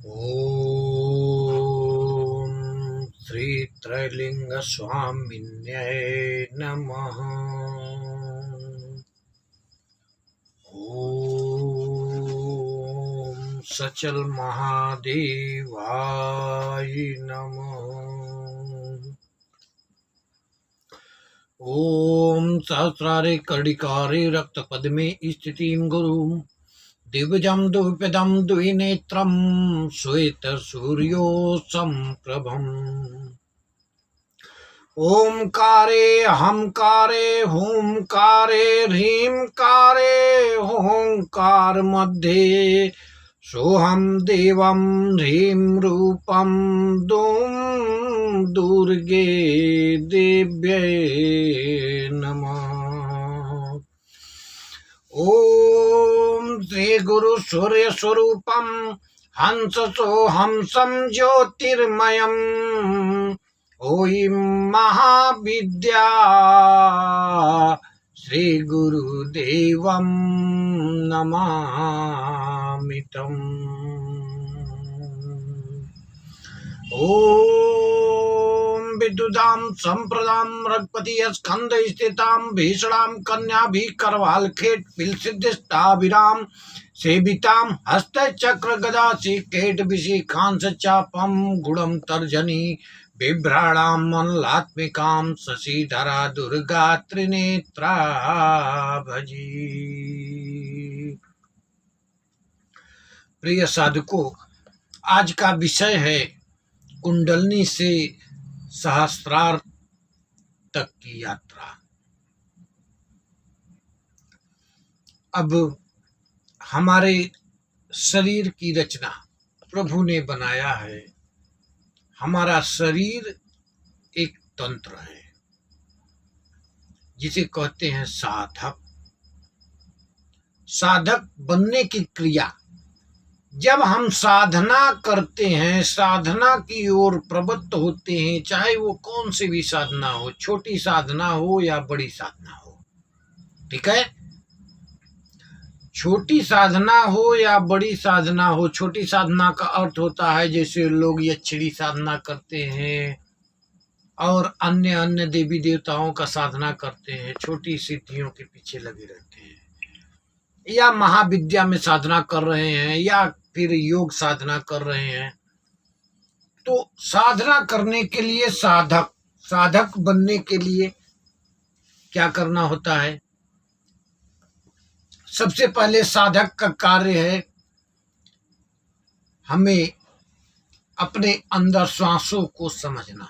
ओम श्री त्रैलिंग स्वामिन्यै नमः। ओम सचल महादेवाय नमः। ओम सहस्रारे कर्णिकारे रक्तपद्मे स्थितिं गुरुं दिव्यजं द्विपदं द्विनेत्रं श्वेतसूर्यो सम्प्रभम्। ओंकारे हंकारे हुंकारे ह्रींकारे होंकार मध्ये सोहं देवं ह्रीं रूपं दुं दुर्गे देव्यै नमः। ओम श्री गुरु सूर्य स्वरूपम हंस सोहंसं ज्योतिर्मयम् ओम महाविद्या श्री गुरुदेवं नमामितम्। ओम विद्युदां संप्रदां रघुपति स्कंद स्थितां भीषणां कन्या भी करवाल खेट पिलसिद्धिष्टाभिराम सेवितां हस्त चक्र गदा केट विशिखांस चापम गुणम तर्जनी बिभ्राणां मल्लात्मिकां शशिधरा दुर्गा त्रिनेत्रा भजी। प्रिय साधकों, आज का विषय है कुंडलनी से सहस्त्रार तक की यात्रा। अब हमारे शरीर की रचना प्रभु ने बनाया है। हमारा शरीर एक तंत्र है जिसे कहते हैं साधक। साधक बनने की क्रिया, जब हम साधना करते हैं, साधना की ओर प्रवृत्त होते हैं, चाहे वो कौन सी भी साधना हो, छोटी साधना हो या बड़ी साधना हो, ठीक है, छोटी साधना हो या बड़ी साधना हो। छोटी साधना का अर्थ होता है जैसे लोग यक्षिणी साधना करते हैं और अन्य अन्य देवी देवताओं का साधना करते हैं, छोटी सिद्धियों के पीछे लगे रहते हैं, या महाविद्या में साधना कर रहे हैं या फिर योग साधना कर रहे हैं। तो साधना करने के लिए साधक बनने के लिए क्या करना होता है? सबसे पहले साधक का कार्य है हमें अपने अंदर श्वासों को समझना।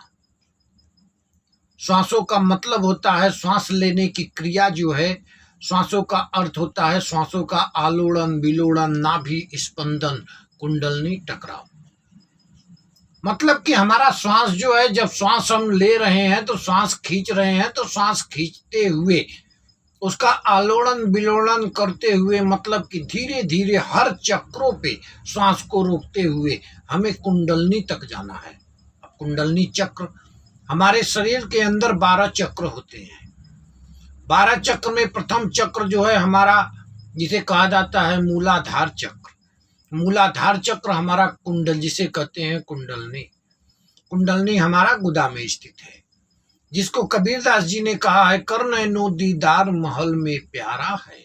श्वासों का मतलब होता है श्वास लेने की क्रिया जो है, श्वासों का अर्थ होता है श्वासों का आलोड़न विलोड़न, नाभि स्पंदन, कुंडलनी टकराव। मतलब कि हमारा श्वास जो है, जब श्वास हम ले रहे हैं तो श्वास खींच रहे हैं, तो श्वास खींचते हुए उसका आलोड़न विलोड़न करते हुए, मतलब कि धीरे धीरे हर चक्रों पे श्वास को रोकते हुए हमें कुंडलनी तक जाना है। अब कुंडलनी चक्र, हमारे शरीर के अंदर 12 चक्र होते हैं। 12 चक्र में प्रथम चक्र जो है हमारा, जिसे कहा जाता है मूलाधार चक्र। मूलाधार चक्र हमारा कुंडल, जिसे कहते हैं कुंडलनी। कुंडलनी हमारा गुदा में स्थित है, जिसको कबीरदास जी ने कहा है, कर नैनो दीदार महल में प्यारा है,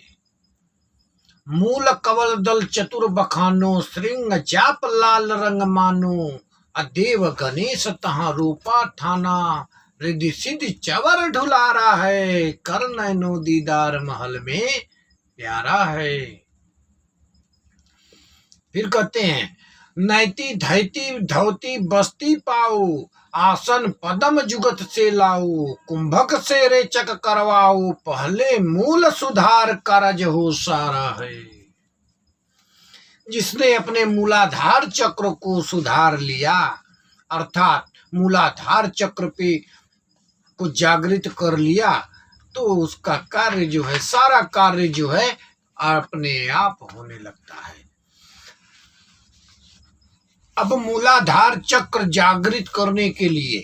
मूल कवल दल चतुर बखानो, श्रृंग चाप लाल रंग मानो, अदेव गणेश तहाँ रूपा ठाना, रिद्धि सिद्धि चवर ढुलारा है, कर नैनो दीदार महल में प्यारा है। फिर कहते हैं, नैति धैति धौती बस्ती पाओ, आसन पदम जुगत से लाओ, कुंभक से रेचक करवाओ, पहले मूल सुधार कारज हो सारा है। जिसने अपने मूलाधार चक्र को सुधार लिया, अर्थात मूलाधार चक्र पे को जागृत कर लिया, तो उसका कार्य जो है, सारा कार्य जो है अपने आप होने लगता है। अब मूलाधार चक्र जागृत करने के लिए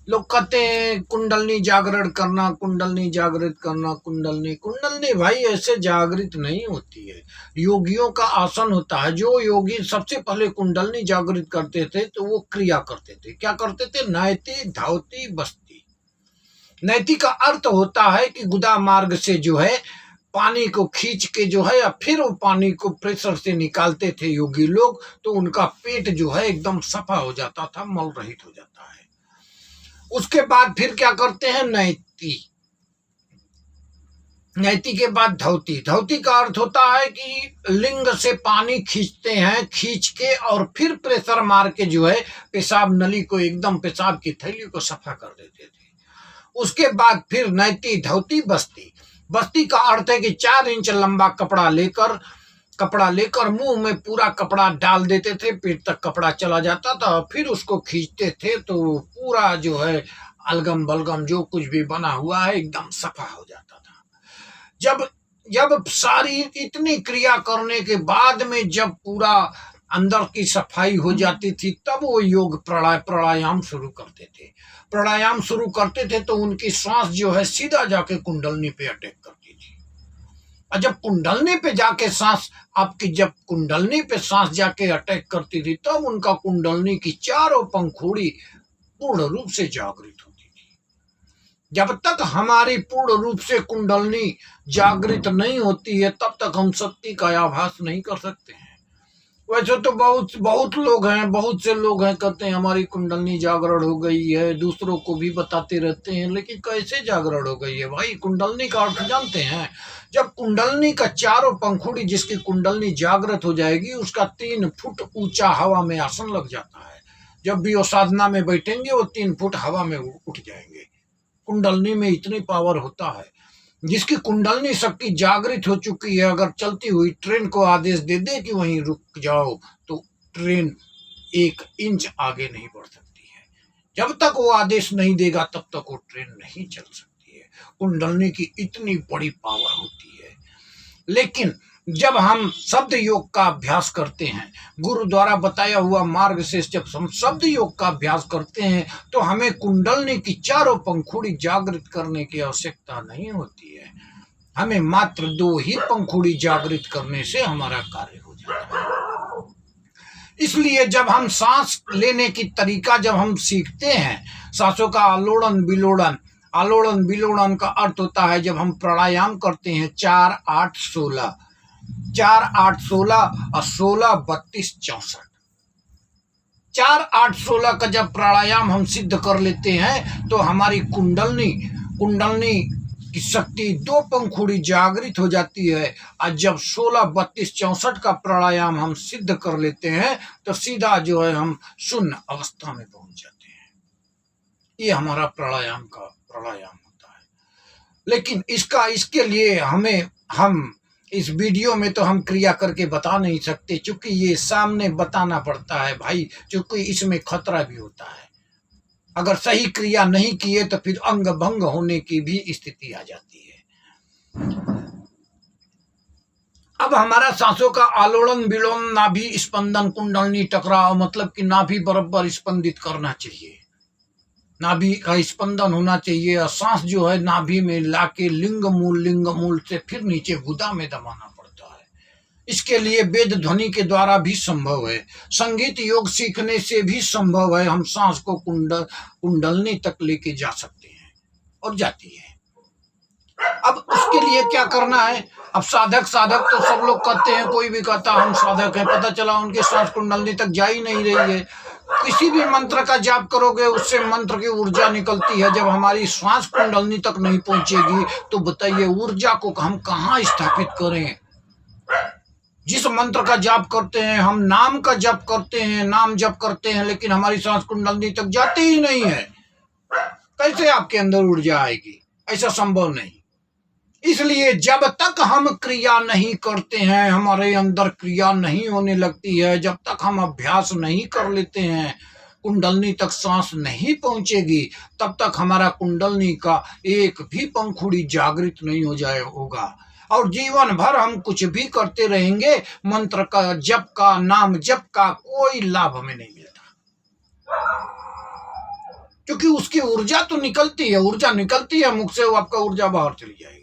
लोग कहते हैं कुंडलनी जागरण करना, कुंडलनी जागृत करना, कुंडलनी कुंडलनी भाई ऐसे जागृत नहीं होती है। योगियों का आसन होता है। जो योगी सबसे पहले कुंडलनी जागृत करते थे तो वो क्रिया करते थे। क्या करते थे? नयति धावती बस्ती। नैति का अर्थ होता है कि गुदा मार्ग से जो है पानी को खींच के जो है, या फिर वो पानी को प्रेशर से निकालते थे योगी लोग, तो उनका पेट जो है एकदम सफा हो जाता था, मल रहित हो जाता है। उसके बाद फिर क्या करते हैं? नैति। नैति के बाद धौती। धौती का अर्थ होता है कि लिंग से पानी खींचते हैं, खींच के और फिर प्रेशर मार के जो है पेशाब नली को, एकदम पेशाब की थैली को सफा कर देते थे। उसके बाद फिर नैति धौती बस्ती। बस्ती का अर्थ है कि 4 इंच लंबा कपड़ा लेकर मुंह में पूरा कपड़ा डाल देते थे, पेट तक कपड़ा चला जाता था, फिर उसको खींचते थे तो पूरा जो है अलगम बलगम जो कुछ भी बना हुआ है एकदम सफा हो जाता था। जब जब सारी इतनी क्रिया करने के बाद में जब पूरा अंदर की सफाई हो जाती थी, तब वो योग प्राणायाम शुरू करते थे। प्राणायाम शुरू करते थे तो उनकी सांस जो है सीधा जाके कुंडलनी पे अटैक करती थी। और जब कुंडलनी पे जाके सांस जब कुंडलनी पे सांस जाके अटैक करती थी, तब उनका कुंडलनी की चारों पंखुड़ी पूर्ण रूप से जागृत होती थी। जब तक हमारी पूर्ण रूप से कुंडलनी जागृत नहीं होती है, तब तक हम शक्ति का आभास नहीं कर सकते हैं। वैसे तो बहुत लोग हैं, बहुत से लोग हैं कहते हैं हमारी कुंडलनी जागरण हो गई है, दूसरों को भी बताते रहते हैं, लेकिन कैसे जागरण हो गई है भाई? कुंडलनी का अर्थ जानते हैं? जब कुंडलनी का चारों पंखुड़ी, जिसकी कुंडलनी जागृत हो जाएगी, उसका 3 फुट ऊंचा हवा में आसन लग जाता है। जब भी वो साधना में बैठेंगे वो 3 फुट हवा में उठ जाएंगे। कुंडलनी में इतनी पावर होता है। जिसकी कुंडलनी शक्ति जागृत हो चुकी है, अगर चलती हुई ट्रेन को आदेश दे दे कि वहीं रुक जाओ, तो ट्रेन 1 इंच आगे नहीं बढ़ सकती है। जब तक वो आदेश नहीं देगा तब तक वो ट्रेन नहीं चल सकती है। कुंडलनी की इतनी बड़ी पावर होती है। लेकिन जब हम शब्द योग का अभ्यास करते हैं, गुरु द्वारा बताया हुआ मार्ग से जब हम शब्द योग का अभ्यास करते हैं, तो हमें कुंडलनी की चारों पंखुड़ी जागृत करने की आवश्यकता नहीं होती है। हमें मात्र 2 ही पंखुड़ी जागृत करने से हमारा कार्य हो जाता है। इसलिए जब हम सांस लेने की तरीका जब हम सीखते हैं, सांसों का आलोड़न विलोड़न का अर्थ होता है जब हम प्राणायाम करते हैं 4 8 16 4 8 16 और 16 32 64 4 8 16 का जब प्राणायाम हम सिद्ध कर लेते हैं तो हमारी कुंडलनी की शक्ति 2 पंखुड़ी जागृत हो जाती है। और जब 16 32 64 का प्राणायाम हम सिद्ध कर लेते हैं तो सीधा जो है हम शून्य अवस्था में पहुंच जाते हैं। ये हमारा प्राणायाम होता है। लेकिन इसके लिए हम इस वीडियो में तो हम क्रिया करके बता नहीं सकते, क्योंकि ये सामने बताना पड़ता है भाई, क्योंकि इसमें खतरा भी होता है। अगर सही क्रिया नहीं किए तो फिर अंग भंग होने की भी स्थिति आ जाती है। अब हमारा सांसों का आलोड़न विलोड़न, नाभि स्पंदन, कुंडलनी टकराव, मतलब कि नाभि बराबर स्पंदित करना चाहिए, नाभि का स्पंदन होना चाहिए। और सांस जो है नाभि में लाके लिंग मूल से फिर नीचे गुदा में दबाना पड़ता है। इसके लिए वेद ध्वनि के द्वारा भी संभव है, संगीत योग सीखने से भी संभव है। हम सांस को कुंडलनी तक लेके जा सकते हैं और जाती है। अब उसके लिए क्या करना है? अब साधक तो सब लोग कहते हैं, कोई भी कहता हम साधक है, पता चला उनके सांस कुंडलनी तक जा ही नहीं रही है। किसी भी मंत्र का जाप करोगे उससे मंत्र की ऊर्जा निकलती है। जब हमारी श्वास कुंडलनी तक नहीं पहुंचेगी तो बताइए ऊर्जा को हम कहाँ स्थापित करें? जिस मंत्र का जाप करते हैं, हम नाम का जप करते हैं, नाम जप करते हैं, लेकिन हमारी सांस कुंडलनी तक जाती ही नहीं है, कैसे आपके अंदर ऊर्जा आएगी? ऐसा संभव नहीं। इसलिए जब तक हम क्रिया नहीं करते हैं, हमारे अंदर क्रिया नहीं होने लगती है, जब तक हम अभ्यास नहीं कर लेते हैं, कुंडलनी तक सांस नहीं पहुंचेगी, तब तक हमारा कुंडलनी का एक भी पंखुड़ी जागृत नहीं होगा। और जीवन भर हम कुछ भी करते रहेंगे, मंत्र का जप का, नाम जप का कोई लाभ हमें नहीं मिलता। क्योंकि उसकी ऊर्जा तो निकलती है, ऊर्जा निकलती है मुख से, वो आपका ऊर्जा बाहर चली जाएगी।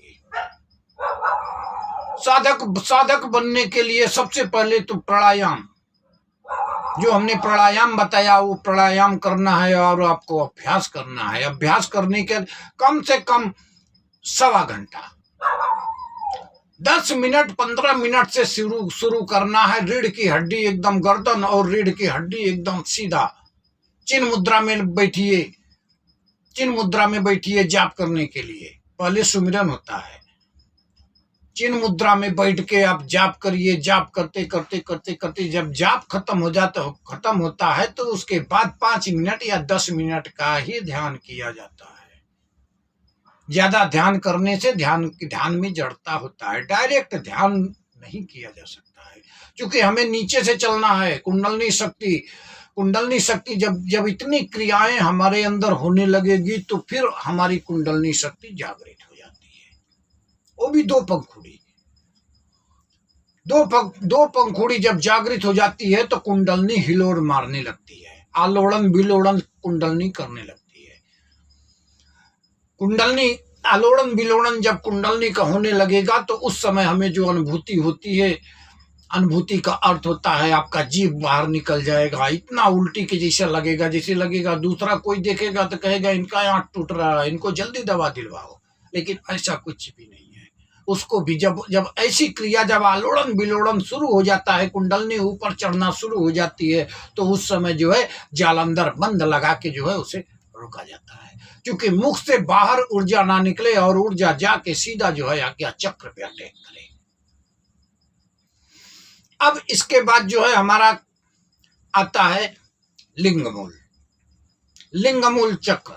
साधक बनने के लिए सबसे पहले तो प्राणायाम, जो हमने प्राणायाम बताया वो प्राणायाम करना है और आपको अभ्यास करना है। अभ्यास करने के कम से कम 1.25 घंटा, 10 मिनट 15 मिनट से शुरू करना है। रीढ़ की हड्डी एकदम, गर्दन और रीढ़ की हड्डी एकदम सीधा। चिन्ह मुद्रा में बैठिए, चिन्ह मुद्रा में बैठिए जाप करने के लिए। पहले सुमिरन होता है, चिन्ह मुद्रा में बैठ के आप जाप करिए। जाप करते करते करते करते जब जाप खत्म होता है तो उसके बाद 5 मिनट या 10 मिनट का ही ध्यान किया जाता है। ज्यादा ध्यान करने से ध्यान में जड़ता होता है, डायरेक्ट ध्यान नहीं किया जा सकता है, क्योंकि हमें नीचे से चलना है। कुंडलनी शक्ति जब इतनी क्रियाएं हमारे अंदर होने लगेगी तो फिर हमारी कुंडलनी शक्ति जागृत हो जाती है। वो भी 2 पंखुड़ी, दो पंखुड़ी जब जागृत हो जाती है तो कुंडलनी हिलोर मारने लगती है, आलोड़न विलोड़न कुंडलनी करने लगती है। कुंडलनी आलोड़न विलोड़न जब कुंडलनी का होने लगेगा तो उस समय हमें जो अनुभूति होती है, अनुभूति का अर्थ होता है आपका जीभ बाहर निकल जाएगा। इतना उल्टी के जैसा लगेगा, जैसे लगेगा दूसरा कोई देखेगा तो कहेगा इनका आंख टूट रहा है, इनको जल्दी दवा दिलवाओ। लेकिन ऐसा कुछ भी नहीं है। उसको भी जब ऐसी क्रिया, जब आलोड़न विलोड़न शुरू हो जाता है, कुंडलनी ऊपर चढ़ना शुरू हो जाती है, तो उस समय जो है जालंधर बंद लगा के जो है उसे रोका जाता है, क्योंकि मुख से बाहर ऊर्जा ना निकले और ऊर्जा जाके सीधा जो है आज्ञा चक्र पे अटैक करे। अब इसके बाद जो है हमारा आता है लिंगमूल चक्र,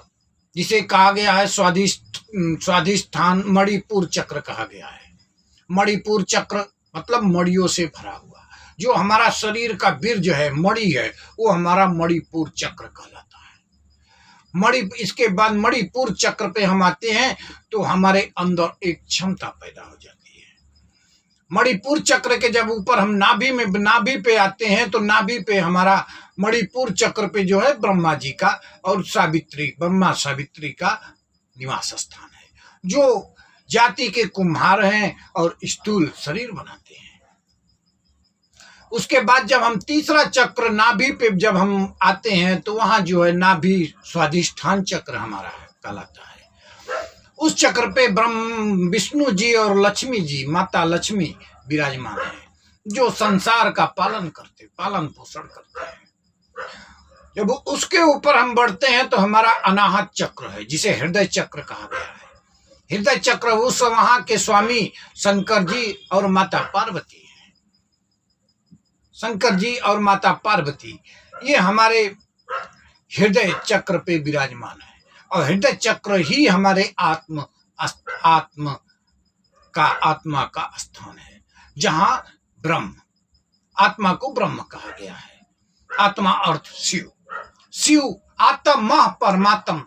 जिसे कहा गया है स्वाधिष्ठान मणिपुर चक्र कहा गया है। मणिपुर चक्र मतलब मणियों से भरा हुआ, जो हमारा शरीर का बीर्ज है, मणि है, वो हमारा मणिपुर चक्र कहलाता है। इसके बाद मणिपुर चक्र पे हम आते हैं तो हमारे अंदर एक क्षमता पैदा हो जाती है। मणिपुर चक्र के जब ऊपर हम नाभि पे आते हैं तो नाभि पे हमारा मणिपुर चक्र पे जो है ब्रह्मा जी का और ब्रह्मा सावित्री का निवास स्थान है, जो जाति के कुम्हार हैं और स्थूल शरीर बनाते हैं। उसके बाद जब हम तीसरा चक्र नाभि पे जब हम आते हैं तो वहां जो है नाभि स्वाधिष्ठान चक्र हमारा कहलाता है। उस चक्र पे ब्रह्म विष्णु जी और लक्ष्मी जी, माता लक्ष्मी विराजमान है, जो संसार का पालन पोषण करते हैं। जब उसके ऊपर हम बढ़ते हैं तो हमारा अनाहत चक्र है, जिसे हृदय चक्र कहा गया है। हृदय चक्र उस वहां के स्वामी शंकर जी और माता पार्वती है। शंकर जी और माता पार्वती ये हमारे हृदय चक्र पे विराजमान है, और हृदय चक्र ही हमारे आत्मा का स्थान है, जहां आत्मा को ब्रह्म कहा गया है। आत्मा अर्थ शिव आत्मा परमात्म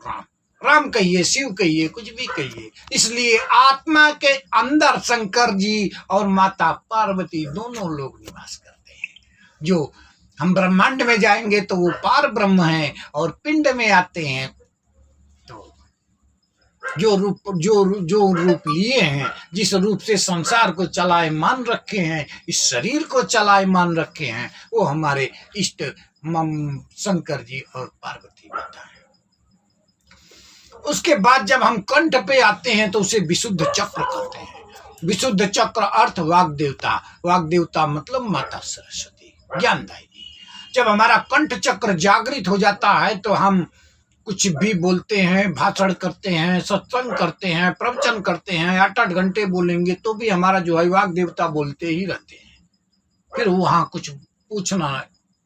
राम कहिए, शिव कहिए, कुछ भी कहिए। इसलिए आत्मा के अंदर शंकर जी और माता पार्वती दोनों लोग निवास करते हैं। जो हम ब्रह्मांड में जाएंगे तो वो पार ब्रह्म है, और पिंड में आते हैं तो जो रूप लिए हैं, जिस रूप से संसार को चलायमान रखे हैं, इस शरीर को चलायमान रखे हैं, वो हमारे इष्ट शंकर जी और पार्वती माता है। उसके बाद जब हम कंठ पे आते हैं तो उसे विशुद्ध चक्र कहते हैं। विशुद्ध चक्र अर्थ वाग देवता मतलब माता सरस्वती, ज्ञानदायिनी। जब हमारा कंठ चक्र जागृत हो जाता है तो हम कुछ भी बोलते हैं, भाषण करते हैं, सत्संग करते हैं, प्रवचन करते हैं, 8-8 घंटे बोलेंगे तो भी हमारा जो है वाग देवता बोलते ही रहते हैं। फिर वहां कुछ पूछना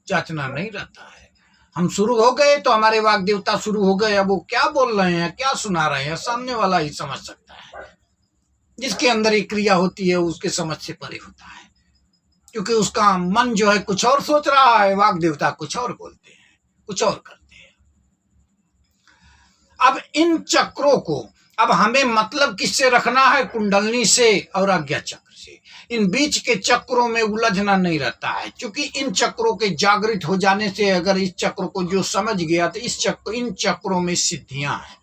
चाचना नहीं रहता है। हम शुरू हो गए तो हमारे वाग देवता शुरू हो गए। अब वो क्या बोल रहे हैं, क्या सुना रहे हैं, सामने वाला ही समझ सकता है। जिसके अंदर एक क्रिया होती है उसके समझ से परे होता है, क्योंकि उसका मन जो है कुछ और सोच रहा है, वाग देवता कुछ और बोलते हैं, कुछ और करते हैं। अब इन चक्रों को अब हमें मतलब किससे रखना है? कुंडलनी से और आज्ञा चक्र से। इन बीच के चक्रों में उलझना नहीं रहता है, क्योंकि इन चक्रों के जागृत हो जाने से अगर इस चक्र को जो समझ गया तो इन चक्रों में सिद्धियां हैं,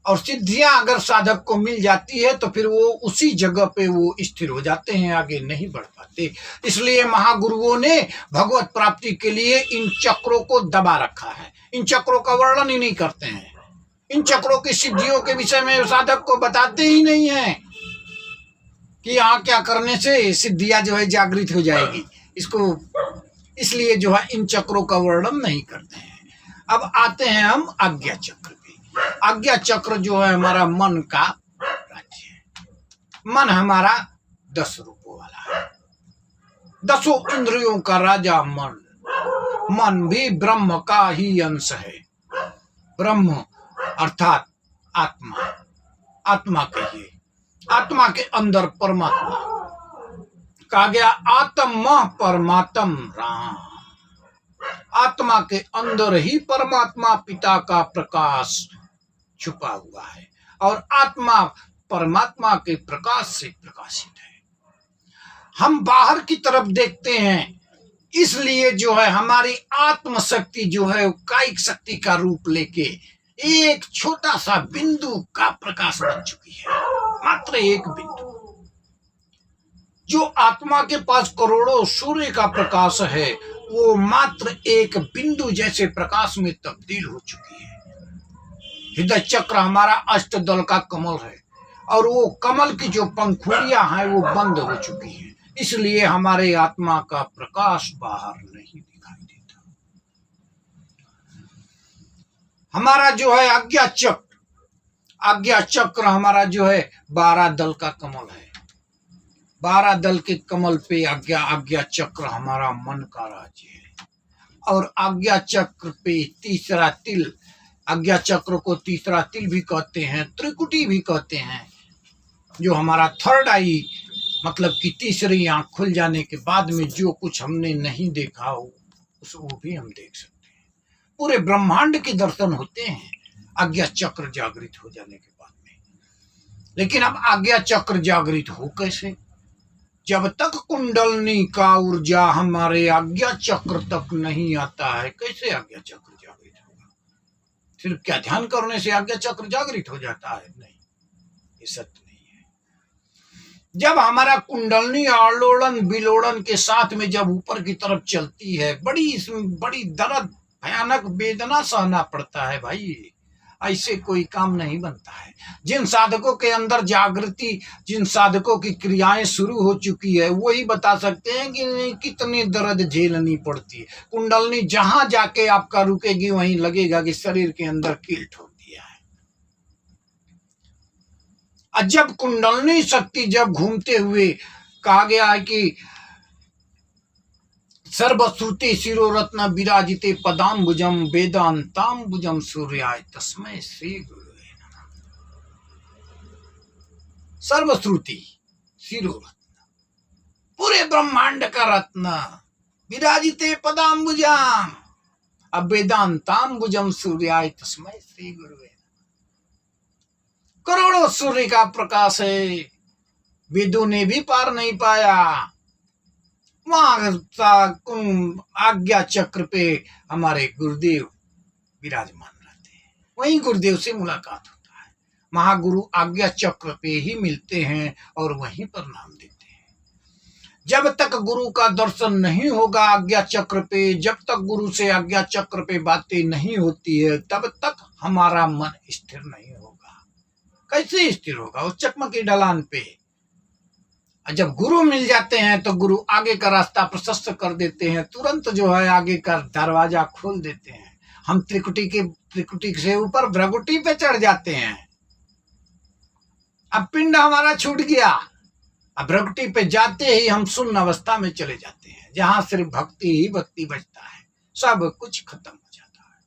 और सिद्धियां अगर साधक को मिल जाती है तो फिर वो उसी जगह पे वो स्थिर हो जाते हैं, आगे नहीं बढ़ पाते। इसलिए महागुरुओं ने भगवत प्राप्ति के लिए इन चक्रों को दबा रखा है। इन चक्रों का वर्णन ही नहीं करते हैं, इन चक्रों की सिद्धियों के विषय में साधक को बताते ही नहीं है कि यहाँ क्या करने से सिद्धियां जो है जागृत हो जाएगी, इसको इसलिए जो है इन चक्रों का वर्णन नहीं करते हैं। अब आते हैं हम आज्ञा चक्र पे। आज्ञा चक्र जो है हमारा मन का राज्य है। मन हमारा 10 रूपों वाला है, 10 इंद्रियों का राजा मन। मन भी ब्रह्म का ही अंश है। ब्रह्म अर्थात आत्मा, आत्मा कहिए, आत्मा के अंदर परमात्मा कहा गया। आत्मा परमात्म राम, आत्मा के अंदर ही परमात्मा पिता का प्रकाश छुपा हुआ है, और आत्मा परमात्मा के प्रकाश से प्रकाशित है। हम बाहर की तरफ देखते हैं, इसलिए जो है हमारी आत्म शक्ति जो है कायिक शक्ति का रूप लेके एक छोटा सा बिंदु का प्रकाश बन चुकी है, मात्र एक बिंदु। जो आत्मा के पास करोड़ों सूर्य का प्रकाश है, वो मात्र एक बिंदु जैसे प्रकाश में तब्दील हो चुकी है। हृदय चक्र हमारा अष्टदल का कमल है, और वो कमल की जो पंखुड़ियां हैं वो बंद हो चुकी हैं, इसलिए हमारे आत्मा का प्रकाश बाहर नहीं दिखाई देता। हमारा जो है आज्ञा चक्र, आज्ञा चक्र हमारा जो है 12 दल का कमल है। 12 दल के कमल पे आज्ञा चक्र हमारा मन का राज्य है, और आज्ञा चक्र पे तीसरा तिल, आज्ञा चक्र को तीसरा तिल भी कहते हैं, त्रिकुटी भी कहते हैं, जो हमारा थर्ड आई मतलब कि तीसरी आंख खुल जाने के बाद में जो कुछ हमने नहीं देखा हो वो भी हम देख सकते हैं। पूरे ब्रह्मांड के दर्शन होते हैं आज्ञा चक्र जागृत हो जाने के बाद में। लेकिन अब आज्ञा चक्र जागृत हो कैसे? जब तक कुंडलनी का ऊर्जा हमारे आज्ञा चक्र तक नहीं आता है, कैसे आज्ञा चक्र जागृत होगा? सिर्फ क्या ध्यान करने से आज्ञा चक्र जागृत हो जाता है? नहीं, ये सत्य नहीं है। जब हमारा कुंडलनी आलोड़न विलोड़न के साथ में जब ऊपर की तरफ चलती है, बड़ी दर्द भयानक वेदना सहना पड़ता है भाई, ऐसे कोई काम नहीं बनता है। जिन साधकों के अंदर जागृति, जिन साधकों की क्रियाएं शुरू हो चुकी है, वही बता सकते हैं कि कितनी दर्द झेलनी पड़ती है। कुंडलनी जहां जाके आपका रुकेगी वहीं लगेगा कि शरीर के अंदर कील ठोक दिया है। और जब कुंडलनी शक्ति जब घूमते हुए कहा गया है कि सर्वश्रुति शिरोरत्न विराजिते पदाम्बुजम वेदांताम्बुजम सूर्याय तस्मै श्री गुरुवे नमः। सर्वश्रुति शिरोरत्न, पूरे ब्रह्मांड का रत्न, विराजिते पदाम्बुजम, अब वेदांताम्बुजम सूर्याय तस्मै श्री गुरुवे नमः। करोड़ों सूर्य का प्रकाश है, वेदों ने भी पार नहीं पाया। वहां आज्ञा चक्र पे हमारे गुरुदेव विराजमान रहते हैं, वहीं गुरुदेव से मुलाकात होता है। महागुरु आज्ञा चक्र पे ही मिलते हैं और वहीं पर नाम देते हैं। जब तक गुरु का दर्शन नहीं होगा आज्ञा चक्र पे, जब तक गुरु से आज्ञा चक्र पे बातें नहीं होती है, तब तक हमारा मन स्थिर नहीं होगा। कैसे स्थिर होगा? उस चकमक की ढलान पे। जब गुरु मिल जाते हैं तो गुरु आगे का रास्ता प्रशस्त कर देते हैं, तुरंत जो है आगे का दरवाजा खोल देते हैं। हम त्रिकुटी से ऊपर भ्रगुटी पे चढ़ जाते हैं। अब पिंड हमारा छूट गया, अब भ्रगुटी पे जाते ही हम शून्य अवस्था में चले जाते हैं, जहां सिर्फ भक्ति ही भक्ति बचता है, सब कुछ खत्म हो जाता है।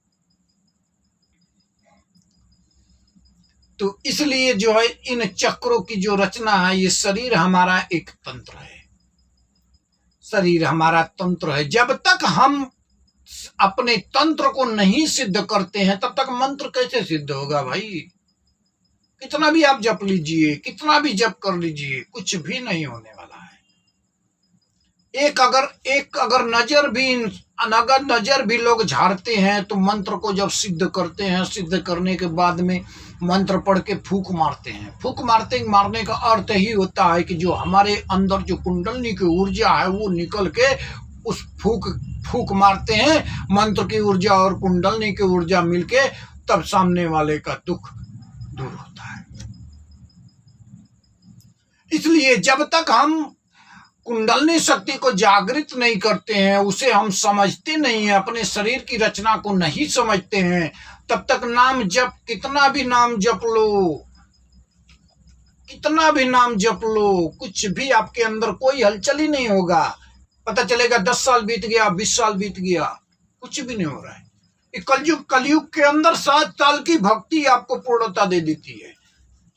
तो इसलिए जो है इन चक्रों की जो रचना है, ये शरीर हमारा एक तंत्र है, शरीर हमारा तंत्र है। जब तक हम अपने तंत्र को नहीं सिद्ध करते हैं, तब तक मंत्र कैसे सिद्ध होगा भाई? कितना भी आप जप लीजिए, कितना भी जप कर लीजिए, कुछ भी नहीं होने वाला है। एक अगर नजर भी लोग झाड़ते हैं तो मंत्र को जब सिद्ध करते हैं, सिद्ध करने के बाद में मंत्र पढ़ के फूंक मारते हैं। फूंक मारने का अर्थ ही होता है कि जो हमारे अंदर जो कुंडलनी की ऊर्जा है वो निकल के उस फूंक मारते हैं, मंत्र की ऊर्जा और कुंडलनी की ऊर्जा मिलके, तब सामने वाले का दुख दूर होता है। इसलिए जब तक हम कुंडलनी शक्ति को जागृत नहीं करते हैं, उसे हम समझते नहीं है, अपने शरीर की रचना को नहीं समझते हैं, तब तक नाम जप, कितना भी नाम जप लो, कितना भी नाम जप लो, कुछ भी आपके अंदर कोई हलचल ही नहीं होगा। पता चलेगा 10 साल बीत गया, 20 साल बीत गया, कुछ भी नहीं हो रहा है। कलयुग के अंदर 7 साल की भक्ति आपको पूर्णता दे देती है।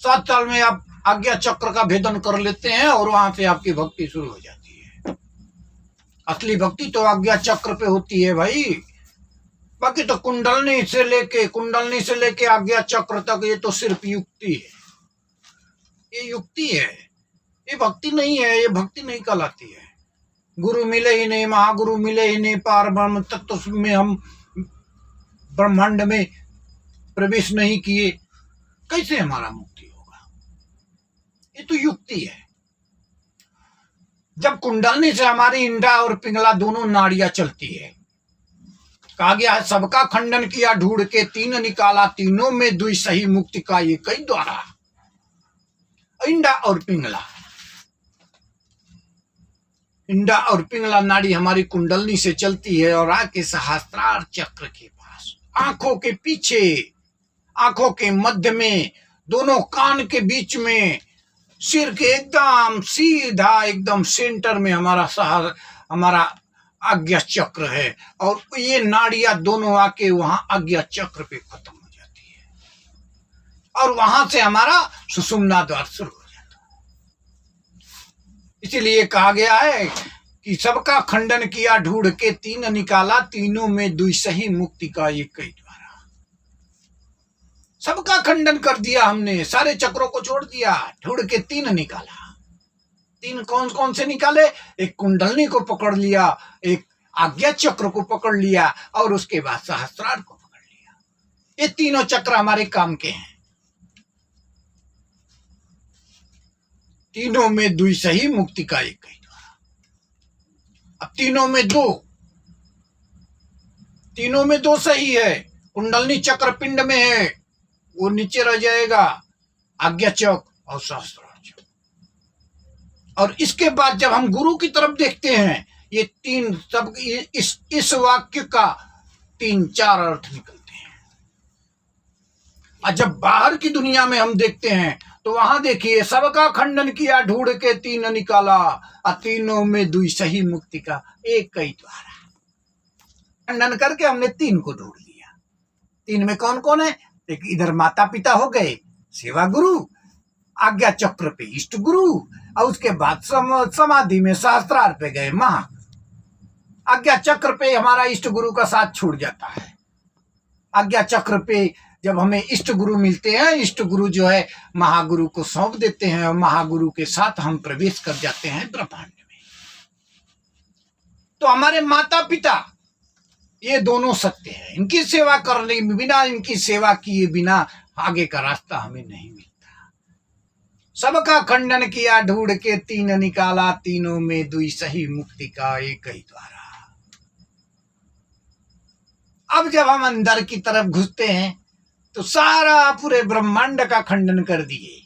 7 साल में आप आज्ञा चक्र का भेदन कर लेते हैं और वहां से आपकी भक्ति शुरू हो जाती है। असली भक्ति तो आज्ञा चक्र पे होती है भाई। बाकी तो कुंडलनी से लेके आज्ञा चक्र तक ये तो सिर्फ युक्ति है। ये युक्ति है, ये भक्ति नहीं है, ये भक्ति नहीं कहलाती है। गुरु मिले ही नहीं, महागुरु मिले ही नहीं, पार ब्रह्म तत्व में हम ब्रह्मांड में प्रवेश नहीं किए, कैसे हमारा मुक्ति होगा? ये तो युक्ति है। जब कुंडलनी से हमारी इंडा और पिंगला दोनों नाड़ियां चलती है, कहा गया है सबका खंडन किया ढूंढ के, 3 निकाला, तीनों में दुई सही, मुक्ति का ये कई द्वारा। इंडा और पिंगला, इंडा और पिंगला नाड़ी हमारी कुंडलनी से चलती है और आके सहस्त्रार चक्र के पास, आंखों के पीछे, आंखों के मध्य में, दोनों कान के बीच में, सिर के एकदम सीधा एकदम सेंटर में हमारा आज्ञा चक्र है। और ये नाड़ियां दोनों आके वहां आज्ञा चक्र पे खत्म हो जाती है और वहां से हमारा सुषुम्ना द्वार शुरू हो जाता है। इसीलिए कहा गया है कि सबका खंडन किया ढूंढ के, 3 निकाला, तीनों में दुई सही, मुक्ति का एक ही द्वारा। सबका खंडन कर दिया हमने, सारे चक्रों को छोड़ दिया, ढूंढ के 3 निकाला। 3 कौन कौन से निकाले? एक कुंडलनी को पकड़ लिया, एक आज्ञा चक्र को पकड़ लिया और उसके बाद सहस्त्रार को पकड़ लिया। ये तीनों चक्र हमारे काम के हैं। तीनों में दुई सही, मुक्ति का एक ही द्वारा। अब तीनों में दो सही है। कुंडलनी चक्र पिंड में है, वो नीचे रह जाएगा, आज्ञा चक्र और सहस्त्रार चक्र। और इसके बाद जब हम गुरु की तरफ देखते हैं, ये 3 सब इस वाक्य का 3-4 अर्थ निकलते हैं। और जब बाहर की दुनिया में हम देखते हैं तो वहां देखिए, सबका खंडन किया ढूंढ के, 3 निकाला, और तीनों में दुई सही, मुक्ति का एक ही द्वारा। खंडन करके हमने 3 को ढूंढ लिया। 3 में कौन कौन है? एक इधर माता पिता हो गए, सेवा गुरु, आज्ञा चक्र पे इष्ट गुरु, और उसके बाद समाधि में सहस्त्रार पे गए महा। आज्ञा चक्र पे हमारा इष्ट गुरु का साथ छूट जाता है। आज्ञा चक्र पे जब हमें इष्ट गुरु मिलते हैं, इष्ट गुरु जो है महागुरु को सौंप देते हैं और महागुरु के साथ हम प्रवेश कर जाते हैं ब्रह्मांड में। तो हमारे माता पिता ये दोनों सत्य है। इनकी सेवा करने बिना, इनकी सेवा किए बिना आगे का रास्ता हमें नहीं मिलता। सबका खंडन किया ढूंढ के, 3 निकाला, तीनों में दुई सही, मुक्ति का एक ही द्वारा। अब जब हम अंदर की तरफ घुसते हैं तो सारा पूरे ब्रह्मांड का खंडन कर दिए।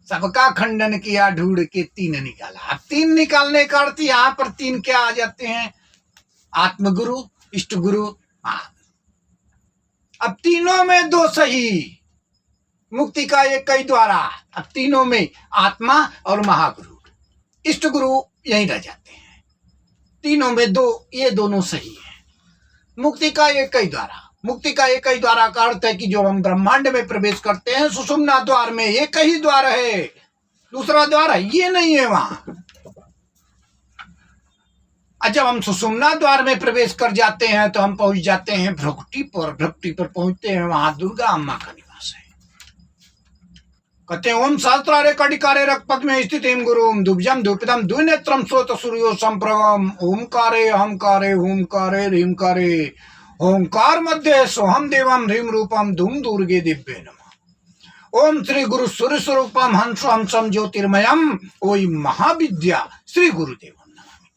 सबका खंडन किया ढूंढ के, 3 निकाला। अब 3 निकालने का अर्थ यहाँ पर 3 क्या आ जाते हैं? आत्मगुरु, इष्ट गुरु, अब तीनों में 2 सही, मुक्ति का एक ही द्वारा। अब तीनों में आत्मा और महागुरु, इष्ट गुरु यहीं रह जाते हैं। तीनों में 2, ये दोनों सही है, मुक्ति का एक ही द्वारा। मुक्ति का एक ही द्वारा का अर्थ है कि जो हम ब्रह्मांड में प्रवेश करते हैं, सुषुम्ना द्वार में एक ही द्वार है, दूसरा द्वार है ये नहीं है वहां। जब हम सुषुम्ना द्वार में प्रवेश कर जाते हैं तो हम पहुंच जाते हैं भ्रकुटी पर। भ्रकुटी पर पहुंचते हैं, वहां दुर्गा अम्मा का निवास है। कहते हैं ओम सहस्रारे कटिकारे रक्तपथ में स्थित गुरुम दुब्जम धूपितम द्विनेत्रम स्रोत सूर्यो संप्रभम ओमकारे अहंकारे हुंकारे ह्रींकारे ओंकार मध्य सोहम देवम ह्रीम रूपम धूम दुर्गे दिव्य नमः। ओम श्री गुरु सूर्य स्वरूपम हंस हंसम ज्योतिर्मयम ओई महाविद्या श्री गुरुदेवम नमामि।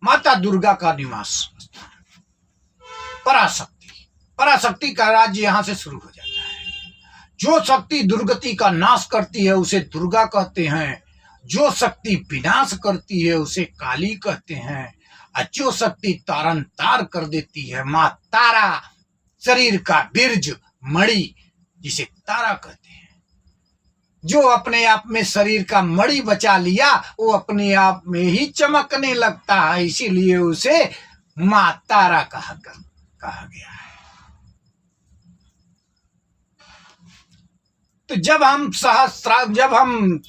माता दुर्गा का निवास स्थान पराशक्ति, पराशक्ति का राज्य यहां से शुरू हो जाता है। जो शक्ति दुर्गति का नाश करती है उसे दुर्गा कहते हैं, जो शक्ति विनाश करती है उसे काली कहते हैं, और जो शक्ति तारन तार कर देती है माँ तारा, शरीर का बीर्ज मणि जिसे तारा कहते हैं। जो अपने आप में शरीर का मणि बचा लिया वो अपने आप में ही चमकने लगता है, इसीलिए उसे माँ तारा कहा गया है। तो जब हम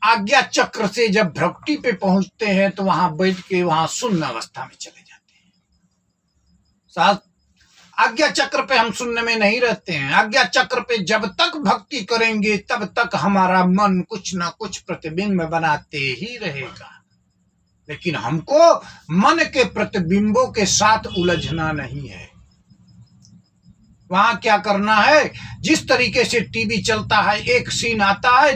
आज्ञा चक्र से जब भ्रकुटी पे पहुंचते हैं तो वहां बैठ के वहां शून्य अवस्था में चले जाते हैं। आज्ञा चक्र पे हम शून्य में नहीं रहते हैं। आज्ञा चक्र पे जब तक भक्ति करेंगे तब तक हमारा मन कुछ ना कुछ प्रतिबिंब बनाते ही रहेगा, लेकिन हमको मन के प्रतिबिंबों के साथ उलझना नहीं है। वहां क्या करना है, जिस तरीके से टीवी चलता है, एक सीन आता है,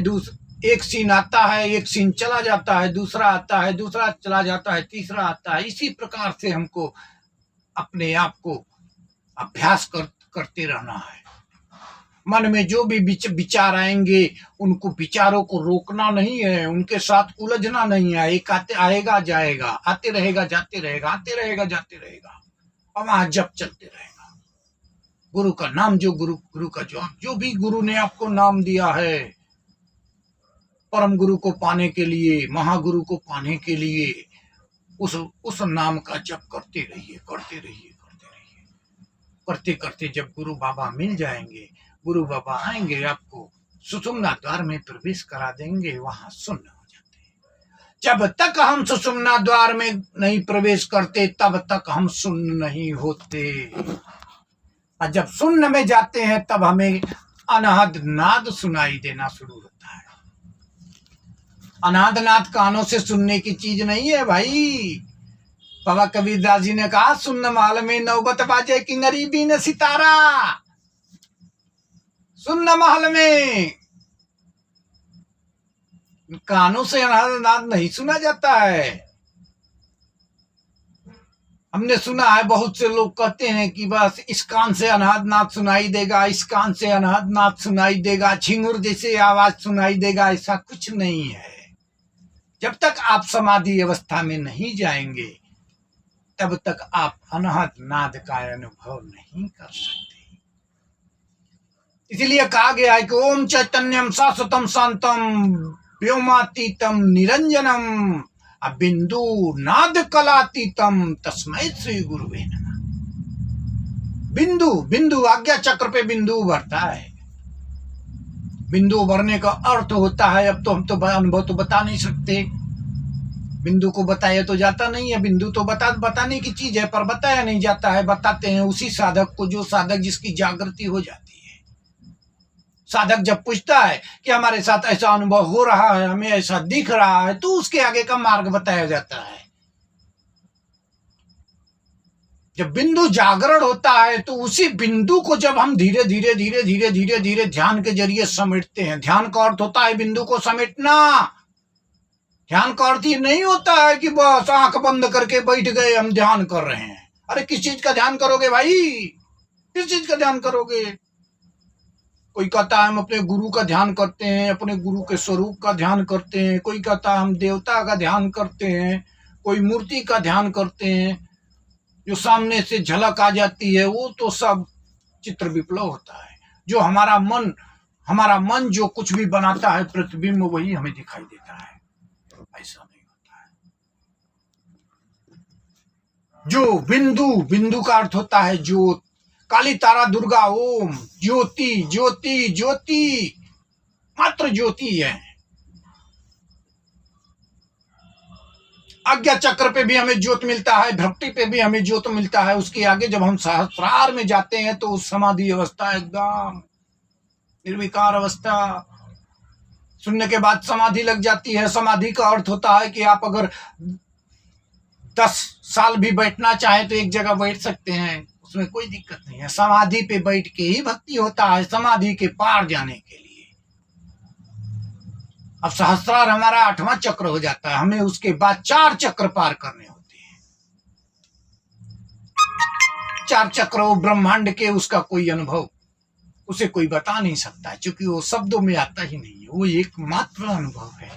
एक सीन आता है, एक सीन चला जाता है, दूसरा आता है, दूसरा चला जाता है, तीसरा आता है। इसी प्रकार से हमको अपने आप को अभ्यास करते रहना है। मन में जो भी विचार आएंगे उनको विचारों को रोकना नहीं है, उनके साथ उलझना नहीं है। एक आएगा जाएगा, आते रहेगा जाते रहेगा, आते रहेगा जाते रहेगा, और वहां जप चलते रहेगा। गुरु का नाम, गुरु का जो भी गुरु ने आपको नाम दिया है, परम गुरु को पाने के लिए, महागुरु को पाने के लिए उस नाम का जप करते रहिए, करते रहिए, करते रहिए। करते करते जब गुरु बाबा मिल जाएंगे, गुरु बाबा आएंगे, आपको सुषुम्ना द्वार में प्रवेश करा देंगे, वहां शून्य हो जाते हैं। जब तक हम सुषुम्ना द्वार में नहीं प्रवेश करते तब तक हम शून्य नहीं होते, और जब शून्य में जाते हैं तब हमें अनहद नाद सुनाई देना शुरू होता है। अनाद नाद कानों से सुनने की चीज नहीं है भाई। बाबा कबीरदास जी ने कहा, सुन्न महल में नौबत बाजे की नरी बीन सितारा। सुन्न महल में कानों से अनाद नाद नहीं सुना जाता है। हमने सुना है, बहुत से लोग कहते हैं कि बस इस कान से अनाद नाद सुनाई देगा, इस कान से अनाद नाद सुनाई देगा, झिंगुर जैसे आवाज सुनाई देगा। ऐसा कुछ नहीं है। जब तक आप समाधि अवस्था में नहीं जाएंगे तब तक आप अनहद नाद का अनुभव नहीं कर सकते। इसलिए कहा गया है कि ओम चैतन्यम शाश्वतम शांतम व्योमातीतम निरंजनम बिंदु नाद कलातीतम तस्मै श्री गुरुवे नमः। बिंदु बिंदु आज्ञा चक्र पे बिंदु उभरता है। बिंदु उभरने का अर्थ होता है, अब तो हम तो अनुभव तो बता नहीं सकते, बिंदु को बताया तो जाता नहीं है। बिंदु तो बताने की चीज है, पर बताया नहीं जाता है। बताते हैं उसी साधक को, जो साधक जिसकी जागृति हो जाती है। साधक जब पूछता है कि हमारे साथ ऐसा अनुभव हो रहा है, हमें ऐसा दिख रहा है, तो उसके आगे का मार्ग बताया जाता है। जब बिंदु जागरण होता है तो उसी बिंदु को जब हम धीरे धीरे धीरे धीरे धीरे धीरे ध्यान के जरिए समेटते हैं। ध्यान का अर्थ होता है बिंदु को समेटना। ध्यान का अर्थ ये नहीं होता है कि बस आंख बंद करके बैठ गए हम ध्यान कर रहे हैं। अरे किस चीज का ध्यान करोगे भाई, किस चीज का ध्यान करोगे? कोई कहता है हम अपने गुरु का ध्यान करते हैं, अपने गुरु के स्वरूप का ध्यान करते हैं। कोई कहता है हम देवता का ध्यान करते हैं, कोई मूर्ति का ध्यान करते हैं, जो सामने से झलक आ जाती है। वो तो सब चित्र विप्लव होता है। जो हमारा मन जो कुछ भी बनाता है, प्रतिबिंब वही हमें दिखाई देता है। ऐसा नहीं होता है। जो बिंदु का अर्थ होता है ज्योत। काली तारा दुर्गा ओम ज्योति ज्योति ज्योति, मात्र ज्योति है। आज्ञा चक्र पे भी हमें ज्योत मिलता है, भक्ति पे भी हमें ज्योत मिलता है। उसके आगे जब हम सहस्रार में जाते हैं तो समाधि अवस्था एकदम निर्विकार अवस्था, सुनने के बाद समाधि लग जाती है। समाधि का अर्थ होता है कि आप अगर 10 साल भी बैठना चाहे तो एक जगह बैठ सकते हैं, उसमें कोई दिक्कत नहीं है। समाधि पे बैठ के ही भक्ति होता है, समाधि के पार जाने के लिए। अब सहस्रार हमारा 8वां चक्र हो जाता है, हमें उसके बाद 4 चक्र पार करने होते हैं। 4 चक्र वो ब्रह्मांड के, उसका कोई अनुभव उसे कोई बता नहीं सकता, क्योंकि वो शब्दों में आता ही नहीं है। वो एक मात्र अनुभव है,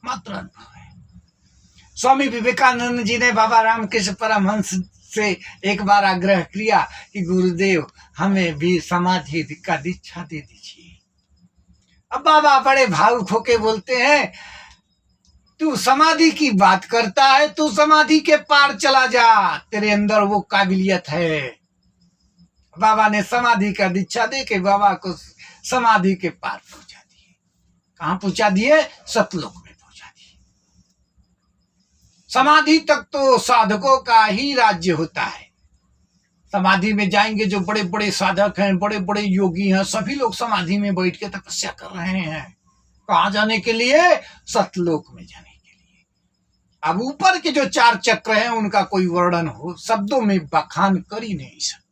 मात्र अनुभव है। स्वामी विवेकानंद जी ने बाबा रामकृष्ण परमहंस से एक बार आग्रह किया कि गुरुदेव हमें भी समाधि का दीक्षा दे दीजिए। अब बाबा बड़े भावुक होके बोलते हैं, तू समाधि की बात करता है, तू समाधि के पार चला जा, तेरे अंदर वो काबिलियत है। बाबा ने समाधि का दीक्षा दे के बाबा को समाधि के पार पहुंचा दिए। कहां पहुंचा दिए? सतलोक में पहुंचा दिए। समाधि तक तो साधकों का ही राज्य होता है। समाधि में जाएंगे जो बड़े बड़े साधक हैं, बड़े बड़े योगी हैं, सभी लोग समाधि में बैठ के तपस्या कर रहे हैं। कहां जाने के लिए? सतलोक में जाने के लिए। अब ऊपर के जो 4 चक्र हैं उनका कोई वर्णन हो, शब्दों में बखान कर ही नहीं सकते।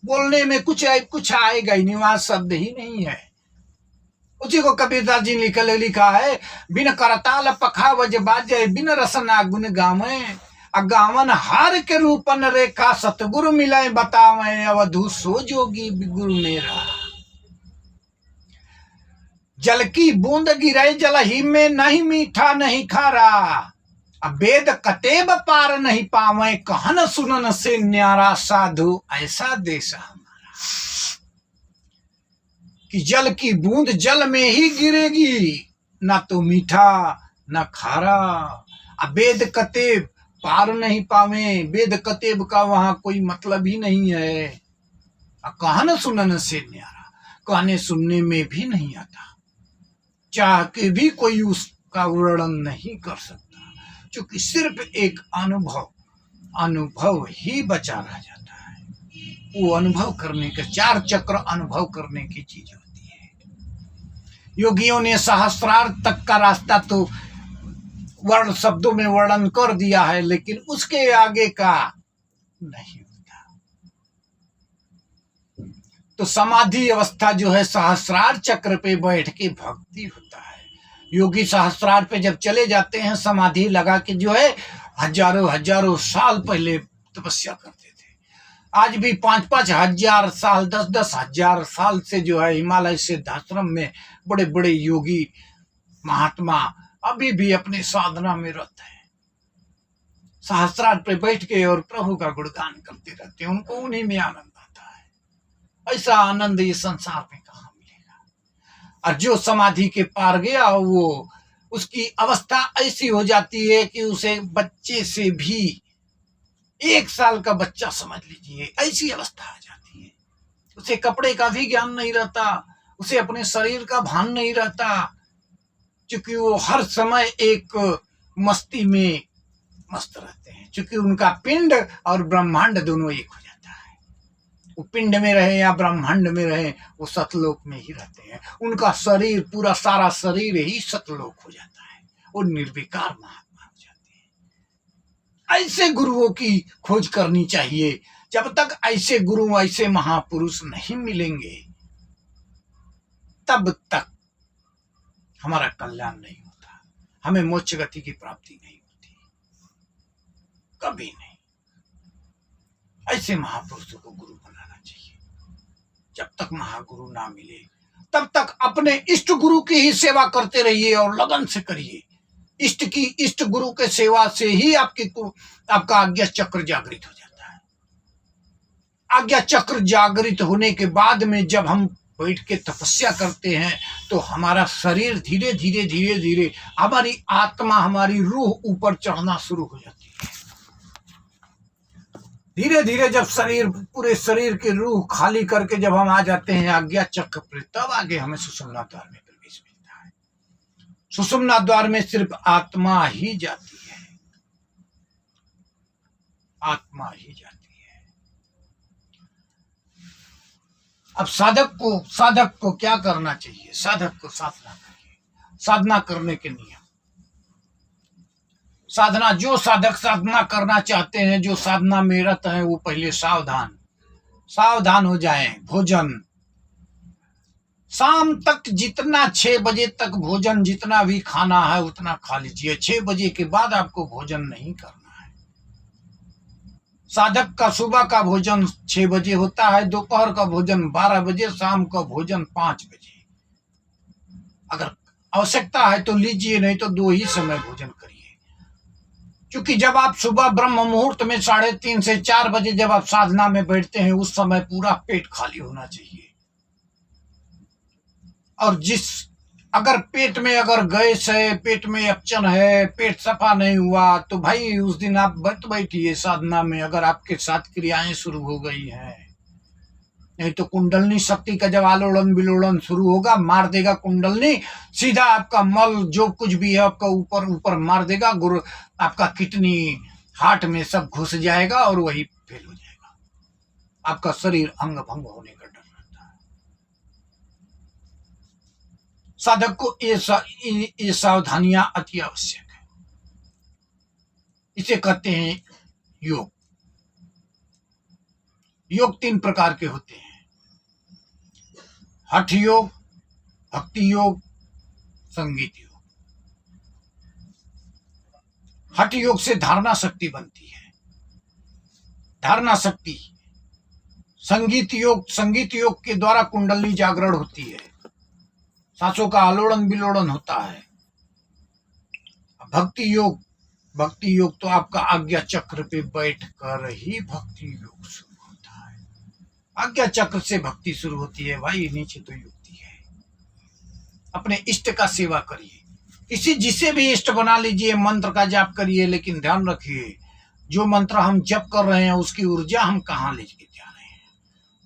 बोलने में कुछ आएगा ही नहीं, वहां शब्द ही नहीं है। उसी को कबीरदास जी ने लिखा है, बिन करताल पखा वज बाजे, बिन रसना गुण गावे, अगावन हार के रूपन रेखा, सतगुरु मिलाए बतावे, अवधु सो जोगी गुरु मेरा। जल की बूंद गिरे जल ही में, नहीं मीठा नहीं खारा, वेद कतेब पार नहीं पावे, कहन सुनन से न्यारा, साधु ऐसा देश हमारा। कि जल की बूंद जल में ही गिरेगी, ना तो मीठा ना खारा। वेद कतेब पार नहीं पावे, वेद कतेब का वहां कोई मतलब ही नहीं है। कहन सुनन से न्यारा, कहने सुनने में भी नहीं आता, चाह के भी कोई उसका वर्णन नहीं कर सकता, क्योंकि सिर्फ एक अनुभव ही बचा रह जाता है। वो अनुभव करने के 4 चक्र अनुभव करने की चीज होती है। योगियों ने सहस्रार तक का रास्ता तो वर्ण शब्दों में वर्णन कर दिया है, लेकिन उसके आगे का नहीं होता। तो समाधि अवस्था जो है, सहस्रार चक्र पे बैठ के भक्ति होता है। योगी सहस्रार पे जब चले जाते हैं, समाधि लगा के जो है, हजारों साल पहले तपस्या करते थे। आज भी 5-5 हजार साल, 10-10 हजार साल से जो है हिमालय सिद्धाश्रम में बड़े बड़े योगी महात्मा अभी भी अपने साधना में रत है। सहस्रार पे बैठ के और प्रभु का गुणगान करते रहते हैं, उनको उन्हीं में आनंद आता है। ऐसा आनंद ये संसार में कहाँ मिलेगा। और जो समाधि के पार गया, वो उसकी अवस्था ऐसी हो जाती है कि उसे बच्चे से भी, 1 साल का बच्चा समझ लीजिए, ऐसी अवस्था आ जाती है। उसे कपड़े का भी ज्ञान नहीं रहता, उसे अपने शरीर का भान नहीं रहता, क्योंकि वो हर समय एक मस्ती में मस्त रहते हैं। क्योंकि उनका पिंड और ब्रह्मांड दोनों एक हो जाता है। वो पिंड में रहे या ब्रह्मांड में रहे, वो सतलोक में ही रहते हैं। उनका शरीर, पूरा सारा शरीर ही सतलोक हो जाता है। वो निर्विकार महात्मा हो जाते हैं। ऐसे गुरुओं की खोज करनी चाहिए। जब तक ऐसे गुरु, ऐसे महापुरुष नहीं मिलेंगे, तब तक हमारा कल्याण नहीं होता, हमें मोक्ष गति की प्राप्ति नहीं होती, कभी नहीं। ऐसे महापुरुषों को गुरु बनाना चाहिए। जब तक महागुरु ना मिले, तब तक अपने इष्ट गुरु की ही सेवा करते रहिए और लगन से करिए। इष्ट गुरु के सेवा से ही आपका आज्ञा चक्र जागृत हो जाता है। आज्ञा चक्र जागृत होने के बाद में जब हम बैठ के तपस्या करते हैं, तो हमारा शरीर धीरे धीरे हमारी आत्मा, हमारी रूह ऊपर चढ़ना शुरू हो जाती है। धीरे धीरे जब पूरे शरीर की रूह खाली करके जब हम आ जाते हैं आज्ञा चक्र पर, तब आगे हमें सुषुम्ना द्वार में प्रवेश मिलता है। सुषुम्ना द्वार में सिर्फ आत्मा ही जाती है, आत्मा ही जाती है। अब साधक को क्या करना चाहिए? साधक को साधना करिए। साधना करने के नियम, साधना, जो साधक साधना करना चाहते हैं, जो साधना में रत हैं, वो पहले सावधान हो जाएं। भोजन शाम तक जितना 6 बजे तक भोजन जितना भी खाना है उतना खा लीजिए। 6 बजे के बाद आपको भोजन नहीं करना है। साधक का सुबह का भोजन 6 बजे होता है, दोपहर का भोजन 12 बजे, शाम का भोजन 5 बजे। अगर आवश्यकता है तो लीजिए, नहीं तो 2 ही समय भोजन करिए। क्योंकि जब आप सुबह ब्रह्म मुहूर्त में 3:30 से 4 बजे जब आप साधना में बैठते हैं, उस समय पूरा पेट खाली होना चाहिए। और अगर पेट में अगर गैस है, पेट में अपचन है, पेट सफा नहीं हुआ, तो भाई उस दिन आप बैठिए साधना में। अगर आपके साथ क्रियाएं शुरू हो गई हैं, नहीं तो कुंडलनी शक्ति का जब आलोड़न विलोड़न शुरू होगा, मार देगा कुंडलनी, सीधा आपका मल जो कुछ भी है आपका ऊपर मार देगा। आपका किडनी हार्ट में सब घुस जाएगा और वही फेल हो जाएगा। आपका शरीर अंग भंग होने का डर रहता है। साधक को ये सावधानियां अति आवश्यक है। इसे कहते हैं योग। योग 3 प्रकार के होते हैं: हठ योग, भक्ति योग, संगीत योग। हठ योग से धारणा शक्ति बनती है, धारणा शक्ति। संगीत योग के द्वारा कुंडली जागरण होती है, सांसों का आलोड़न विलोड़न होता है। भक्ति योग तो आपका आज्ञा चक्र पे बैठ कर ही भक्ति योग शुरू होता है। आज्ञा चक्र से भक्ति शुरू होती है। भाई नीचे तो युक्ति है। अपने इष्ट का सेवा करिए, जिसे भी इष्ट बना लीजिए, मंत्र का जाप करिए, लेकिन ध्यान रखिए जो मंत्र हम जप कर रहे हैं उसकी ऊर्जा हम कहाँ लेके जा रहे हैं।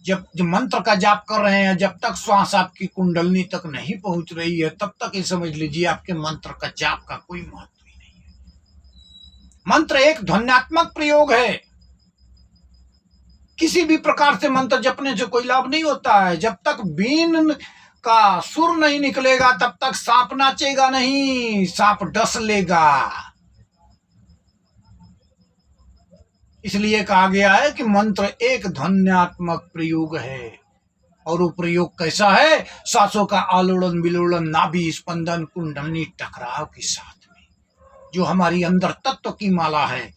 जब मंत्र का जाप कर रहे हैं, जब तक श्वास आपकी कुंडलनी तक नहीं पहुंच रही है, तब तक ये समझ लीजिए आपके मंत्र का जाप का कोई महत्व ही नहीं है। मंत्र एक ध्वन्यात्मक प्रयोग है। किसी भी प्रकार से मंत्र जपने से कोई लाभ नहीं होता है। जब तक बीन का सुर नहीं निकलेगा तब तक सांप नाचेगा नहीं, सांप डस लेगा। इसलिए कहा गया है कि मंत्र एक ध्वन्यात्मक प्रयोग है। और वो प्रयोग कैसा है? सांसों का आलोड़न विलोड़न, नाभि स्पंदन, कुंडलनी टकराव के साथ में, जो हमारी अंदर तत्व की माला है।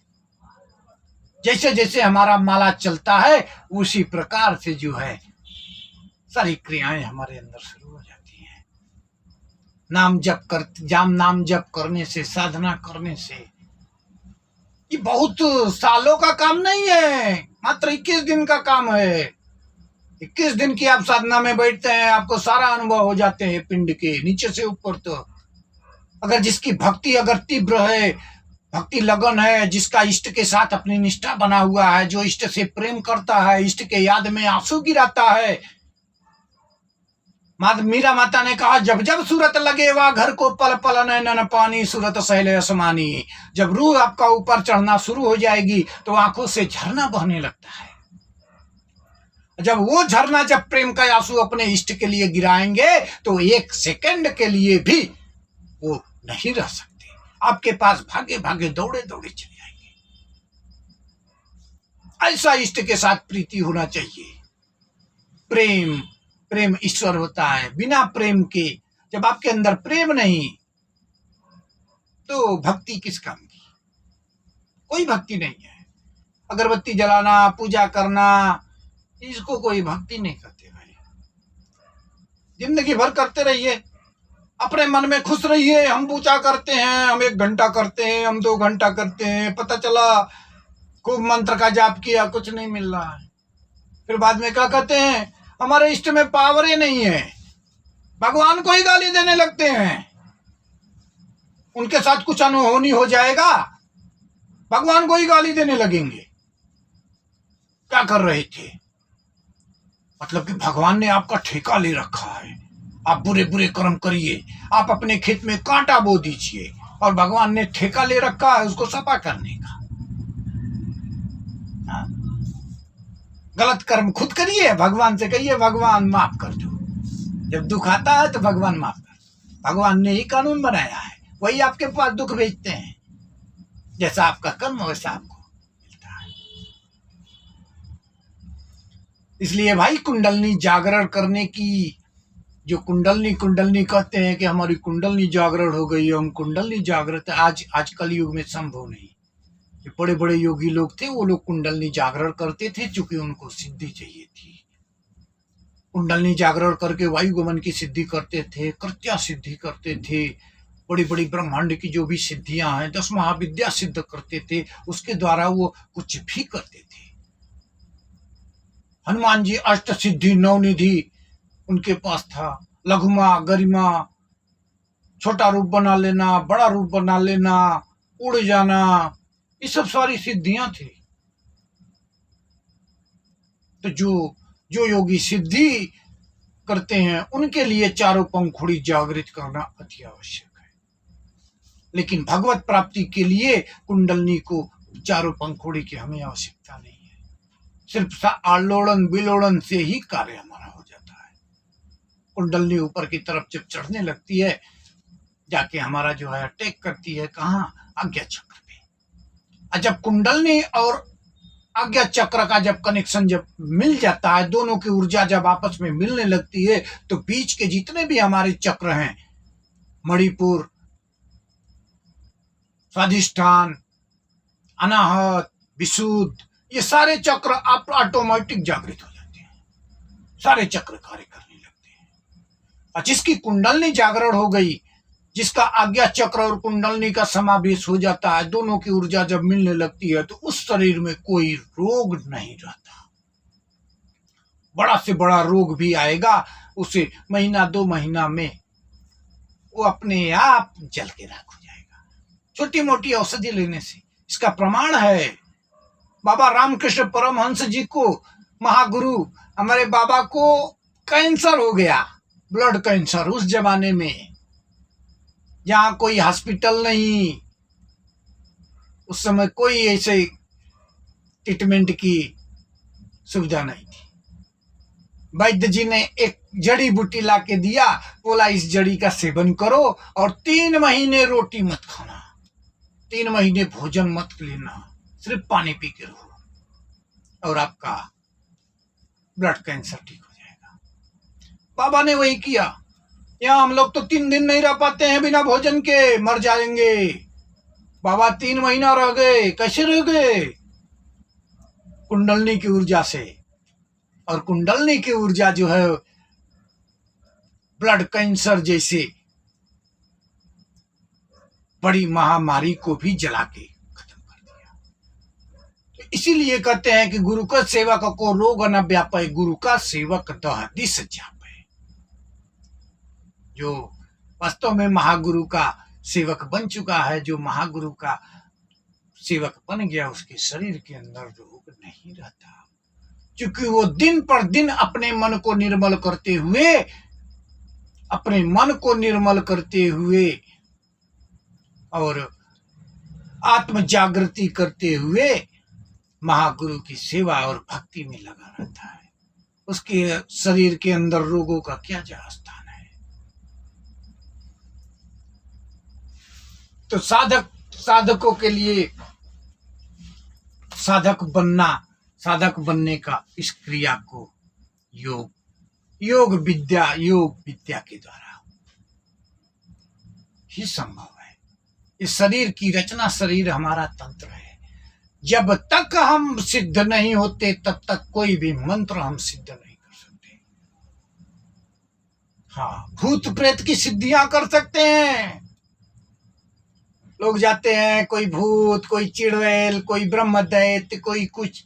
जैसे जैसे हमारा माला चलता है उसी प्रकार से जो है सारी क्रियाएं हमारे अंदर शुरू हो जाती हैं। नाम जप करने से, साधना करने से, ये बहुत सालों का काम नहीं है, मात्र 21 दिन का काम है। 21 दिन की आप साधना में बैठते हैं, आपको सारा अनुभव हो जाते हैं पिंड के नीचे से ऊपर तक। अगर जिसकी भक्ति अगर तीव्र है, भक्ति लगन है, जिसका इष्ट के साथ अपनी निष्ठा बना हुआ है, जो इष्ट से प्रेम करता है, इष्ट के याद में आंसू गिराता है। मीरा माता ने कहा, जब जब सूरत लगे वह घर को पल पल नैनन पानी, सूरत सहले आसमानी। जब रूह आपका ऊपर चढ़ना शुरू हो जाएगी तो आंखों से झरना बहने लगता है। जब वो झरना, जब प्रेम का आंसू अपने इष्ट के लिए गिराएंगे तो 1 सेकंड के लिए भी वो नहीं रह सकते। आपके पास भागे भागे दौड़े दौड़े चले आएंगे। ऐसा इष्ट के साथ प्रीति होना चाहिए। प्रेम ईश्वर होता है। बिना प्रेम के, जब आपके अंदर प्रेम नहीं तो भक्ति किस काम की? कोई भक्ति नहीं है। अगरबत्ती जलाना, पूजा करना, इसको कोई भक्ति नहीं करते भाई। जिंदगी भर करते रहिए, अपने मन में खुश रहिए। हम पूजा करते हैं, हम 1 घंटा करते हैं, हम 2 घंटा करते हैं, पता चला खूब मंत्र का जाप किया, कुछ नहीं मिल रहा है। फिर बाद में क्या कहते हैं? हमारे इष्ट में पावर ही नहीं है। भगवान को ही गाली देने लगते हैं। उनके साथ कुछ अनहोनी हो जाएगा, भगवान को ही गाली देने लगेंगे। क्या कर रहे थे? मतलब कि भगवान ने आपका ठेका ले रखा है। आप बुरे बुरे कर्म करिए, आप अपने खेत में कांटा बो दीजिए, और भगवान ने ठेका ले रखा है उसको सफा करने का। गलत कर्म खुद करिए, भगवान से कहिए भगवान माफ कर दो। जब दुख आता है तो भगवान माफ कर, भगवान ने ही कानून बनाया है, वही आपके पास दुख भेजते हैं। जैसा आपका कर्म वैसा आपको मिलता है। इसलिए भाई कुंडलनी जागरण करने की, जो कुंडलनी कहते हैं कि हमारी कुंडलनी जागरण हो गई, हम कुंडलनी जागृत, आज कलयुग में संभव नहीं। जो बड़े बड़े योगी लोग थे वो लोग कुंडलनी जागरण करते थे, चूंकि उनको सिद्धि चाहिए थी। कुंडलनी जागरण करके वायुगमन की सिद्धि करते थे, कृत्या सिद्धि करते थे, बड़ी बड़ी ब्रह्मांड की जो भी सिद्धियां हैं, 10 महाविद्या सिद्ध करते थे, उसके द्वारा वो कुछ भी करते थे। हनुमान जी अष्ट सिद्धि नवनिधि उनके पास था, लघुमा गरिमा, छोटा रूप बना लेना, बड़ा रूप बना लेना, उड़ जाना, ये सब सारी सिद्धियां थी। तो जो योगी सिद्धि करते हैं उनके लिए चारों पंखुड़ी जागृत करना अति आवश्यक है। लेकिन भगवत प्राप्ति के लिए कुंडलनी को चारों पंखुड़ी की हमें आवश्यकता नहीं है। सिर्फ आलोड़न बिलोड़न से ही कार्य हमारा हो जाता है। कुंडलनी ऊपर की तरफ जब चढ़ने लगती है, जाके हमारा जो है अटैक करती है, कहाँ? आज्ञा चक्र पे। और जब कुंडलनी और आज्ञा चक्र का जब कनेक्शन जब मिल जाता है, दोनों की ऊर्जा जब आपस में मिलने लगती है, तो बीच के जितने भी हमारे चक्र हैं, मणिपुर, स्वाधिष्ठान, अनाहत, विशुद्ध, ये सारे चक्र आप ऑटोमेटिक जागृत हो जाते हैं, सारे चक्र कार्य करने लगते हैं। और जिसकी कुंडलनी जागरण हो गई, जिसका आज्ञा चक्र और कुंडलनी का समावेश हो जाता है, दोनों की ऊर्जा जब मिलने लगती है, तो उस शरीर में कोई रोग नहीं रहता। बड़ा से बड़ा रोग भी आएगा, उसे महीना 2 महीना में वो अपने आप जल के राख हो जाएगा, छोटी मोटी औषधि लेने से। इसका प्रमाण है बाबा रामकृष्ण परमहंस जी को, महागुरु हमारे बाबा को कैंसर हो गया, ब्लड कैंसर। उस जमाने में जहाँ कोई हॉस्पिटल नहीं, उस समय कोई ऐसे ट्रीटमेंट की सुविधा नहीं थी। वैद्य जी ने एक जड़ी बूटी ला के दिया, बोला इस जड़ी का सेवन करो और 3 महीने रोटी मत खाना, 3 महीने भोजन मत लेना, सिर्फ पानी पी के रहो और आपका ब्लड कैंसर ठीक हो जाएगा। बाबा ने वही किया। यहाँ हम लोग तो 3 दिन नहीं रह पाते हैं बिना भोजन के, मर जाएंगे। बाबा 3 महीना रह गए। कैसे रह गए? कुंडलनी की ऊर्जा से। और कुंडलनी की ऊर्जा जो है ब्लड कैंसर जैसे बड़ी महामारी को भी जला के खत्म कर दिया। तो इसीलिए कहते हैं कि गुरु का सेवक को रोग न व्यापे, गुरु का सेवक दह दिस जापे। जो वास्तव में महागुरु का सेवक बन चुका है, जो महागुरु का सेवक बन गया, उसके शरीर के अंदर रोग नहीं रहता, क्योंकि वो दिन पर दिन अपने मन को निर्मल करते हुए, अपने मन को निर्मल करते हुए और आत्म जागृति करते हुए महागुरु की सेवा और भक्ति में लगा रहता है। उसके शरीर के अंदर रोगों का क्या जा स्थान है। तो साधकों के लिए साधक बनने का इस क्रिया को योग विद्या के द्वारा ही संभव है। इस शरीर की रचना, शरीर हमारा तंत्र है। जब तक हम सिद्ध नहीं होते तब तक कोई भी मंत्र हम सिद्ध नहीं कर सकते। हाँ, भूत प्रेत की सिद्धियां कर सकते हैं। लोग जाते हैं, कोई भूत, कोई चिड़ैल, कोई ब्रह्मदैत्य, कोई कुछ,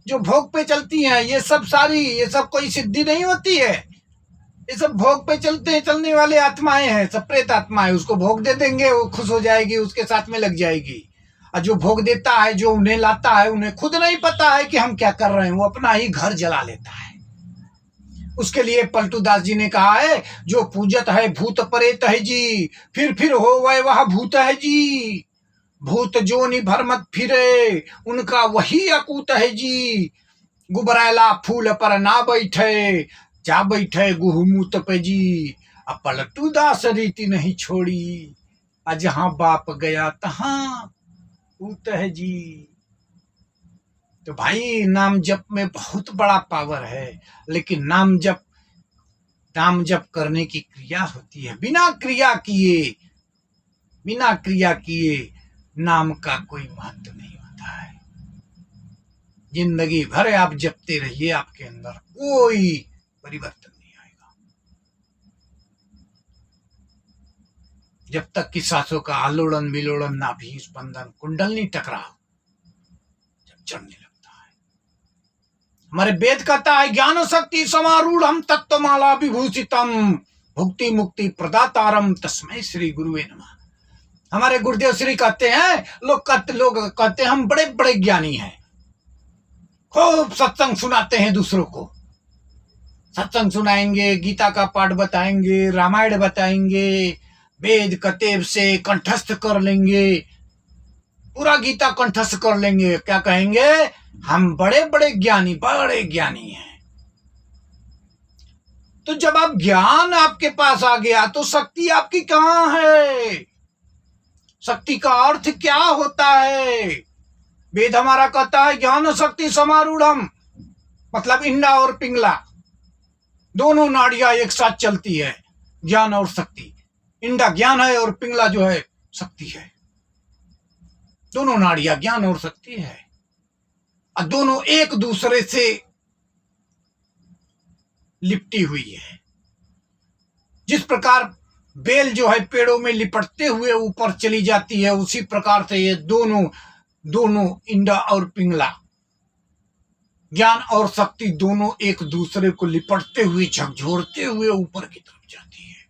जो भोग पे चलती हैं, ये सब कोई सिद्धि नहीं होती है। ये सब भोग पे चलने वाले आत्माएं हैं, सब प्रेत आत्माएं। उसको भोग दे देंगे, वो खुश हो जाएगी, उसके साथ में लग जाएगी। और जो भोग देता है, जो उन्हें लाता है, उन्हें खुद नहीं पता है कि हम क्या कर रहे हैं, वो अपना ही घर जला लेता है। उसके लिए पलटू दास जी ने कहा है, जो पूजत है भूत प्रेत है जी, फिर हो वह भूत है जी। भूत जोनि भर मत फिरे, उनका वही अकूत है जी। गुबरैला फूल पर ना बैठे, जा बैठे गुहमूत पे जी। अब पलटू दास रीति नहीं छोड़ी, जहां बाप गया तहां पूत है जी। तो भाई नाम जप में बहुत बड़ा पावर है, लेकिन नाम जप करने की क्रिया होती है। बिना क्रिया किए नाम का कोई महत्व नहीं होता है। जिंदगी भर आप जपते रहिए, आपके अंदर कोई परिवर्तन नहीं आएगा। जब तक कि सांसों का आलोड़न विलोड़न, नाभि स्पंदन, कुंडलनी टकराव जब चढ़ने लगता है। हमारे वेद कहता है ज्ञान शक्ति समारूढ़ तत्वमाला विभूषितम भुक्ति मुक्ति प्रदातारम तस्मै श्री गुरुवे नमः। हमारे गुरुदेव श्री कहते हैं, लोग कहते हैं हम बड़े बड़े ज्ञानी हैं, खूब सत्संग सुनाते हैं दूसरों को, सत्संग सुनाएंगे, गीता का पाठ बताएंगे, रामायण बताएंगे, वेद कतेब से कंठस्थ कर लेंगे, पूरा गीता कंठस्थ कर लेंगे। क्या कहेंगे? हम बड़े बड़े ज्ञानी हैं। तो जब आप ज्ञान आपके पास आ गया तो शक्ति आपकी कहां है? शक्ति का अर्थ क्या होता है? वेद हमारा कहता है ज्ञान शक्ति समारूढ़म, मतलब इंडा और पिंगला दोनों नाड़ियां एक साथ चलती है, ज्ञान और शक्ति। इंडा ज्ञान है और पिंगला जो है शक्ति है। दोनों नाड़ियां ज्ञान और शक्ति है, और दोनों एक दूसरे से लिपटी हुई है। जिस प्रकार बेल जो है पेड़ों में लिपटते हुए ऊपर चली जाती है, उसी प्रकार से ये दोनों इंडा और पिंगला, ज्ञान और शक्ति दोनों एक दूसरे को लिपटते हुए झकझोरते हुए ऊपर की तरफ जाती है।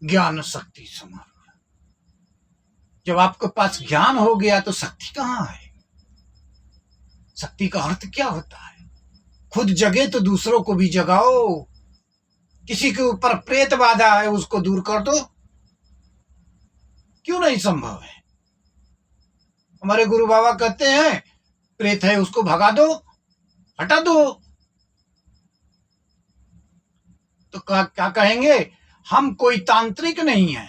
ज्ञान शक्ति समारूढ़। जब आपके पास ज्ञान हो गया तो शक्ति कहां है? शक्ति का अर्थ क्या होता है? खुद जगे तो दूसरों को भी जगाओ। किसी के ऊपर प्रेत बाधा है, उसको दूर कर दो। क्यों नहीं संभव है? हमारे गुरु बाबा कहते हैं प्रेत है उसको भगा दो, हटा दो। तो क्या कहेंगे? हम कोई तांत्रिक नहीं है।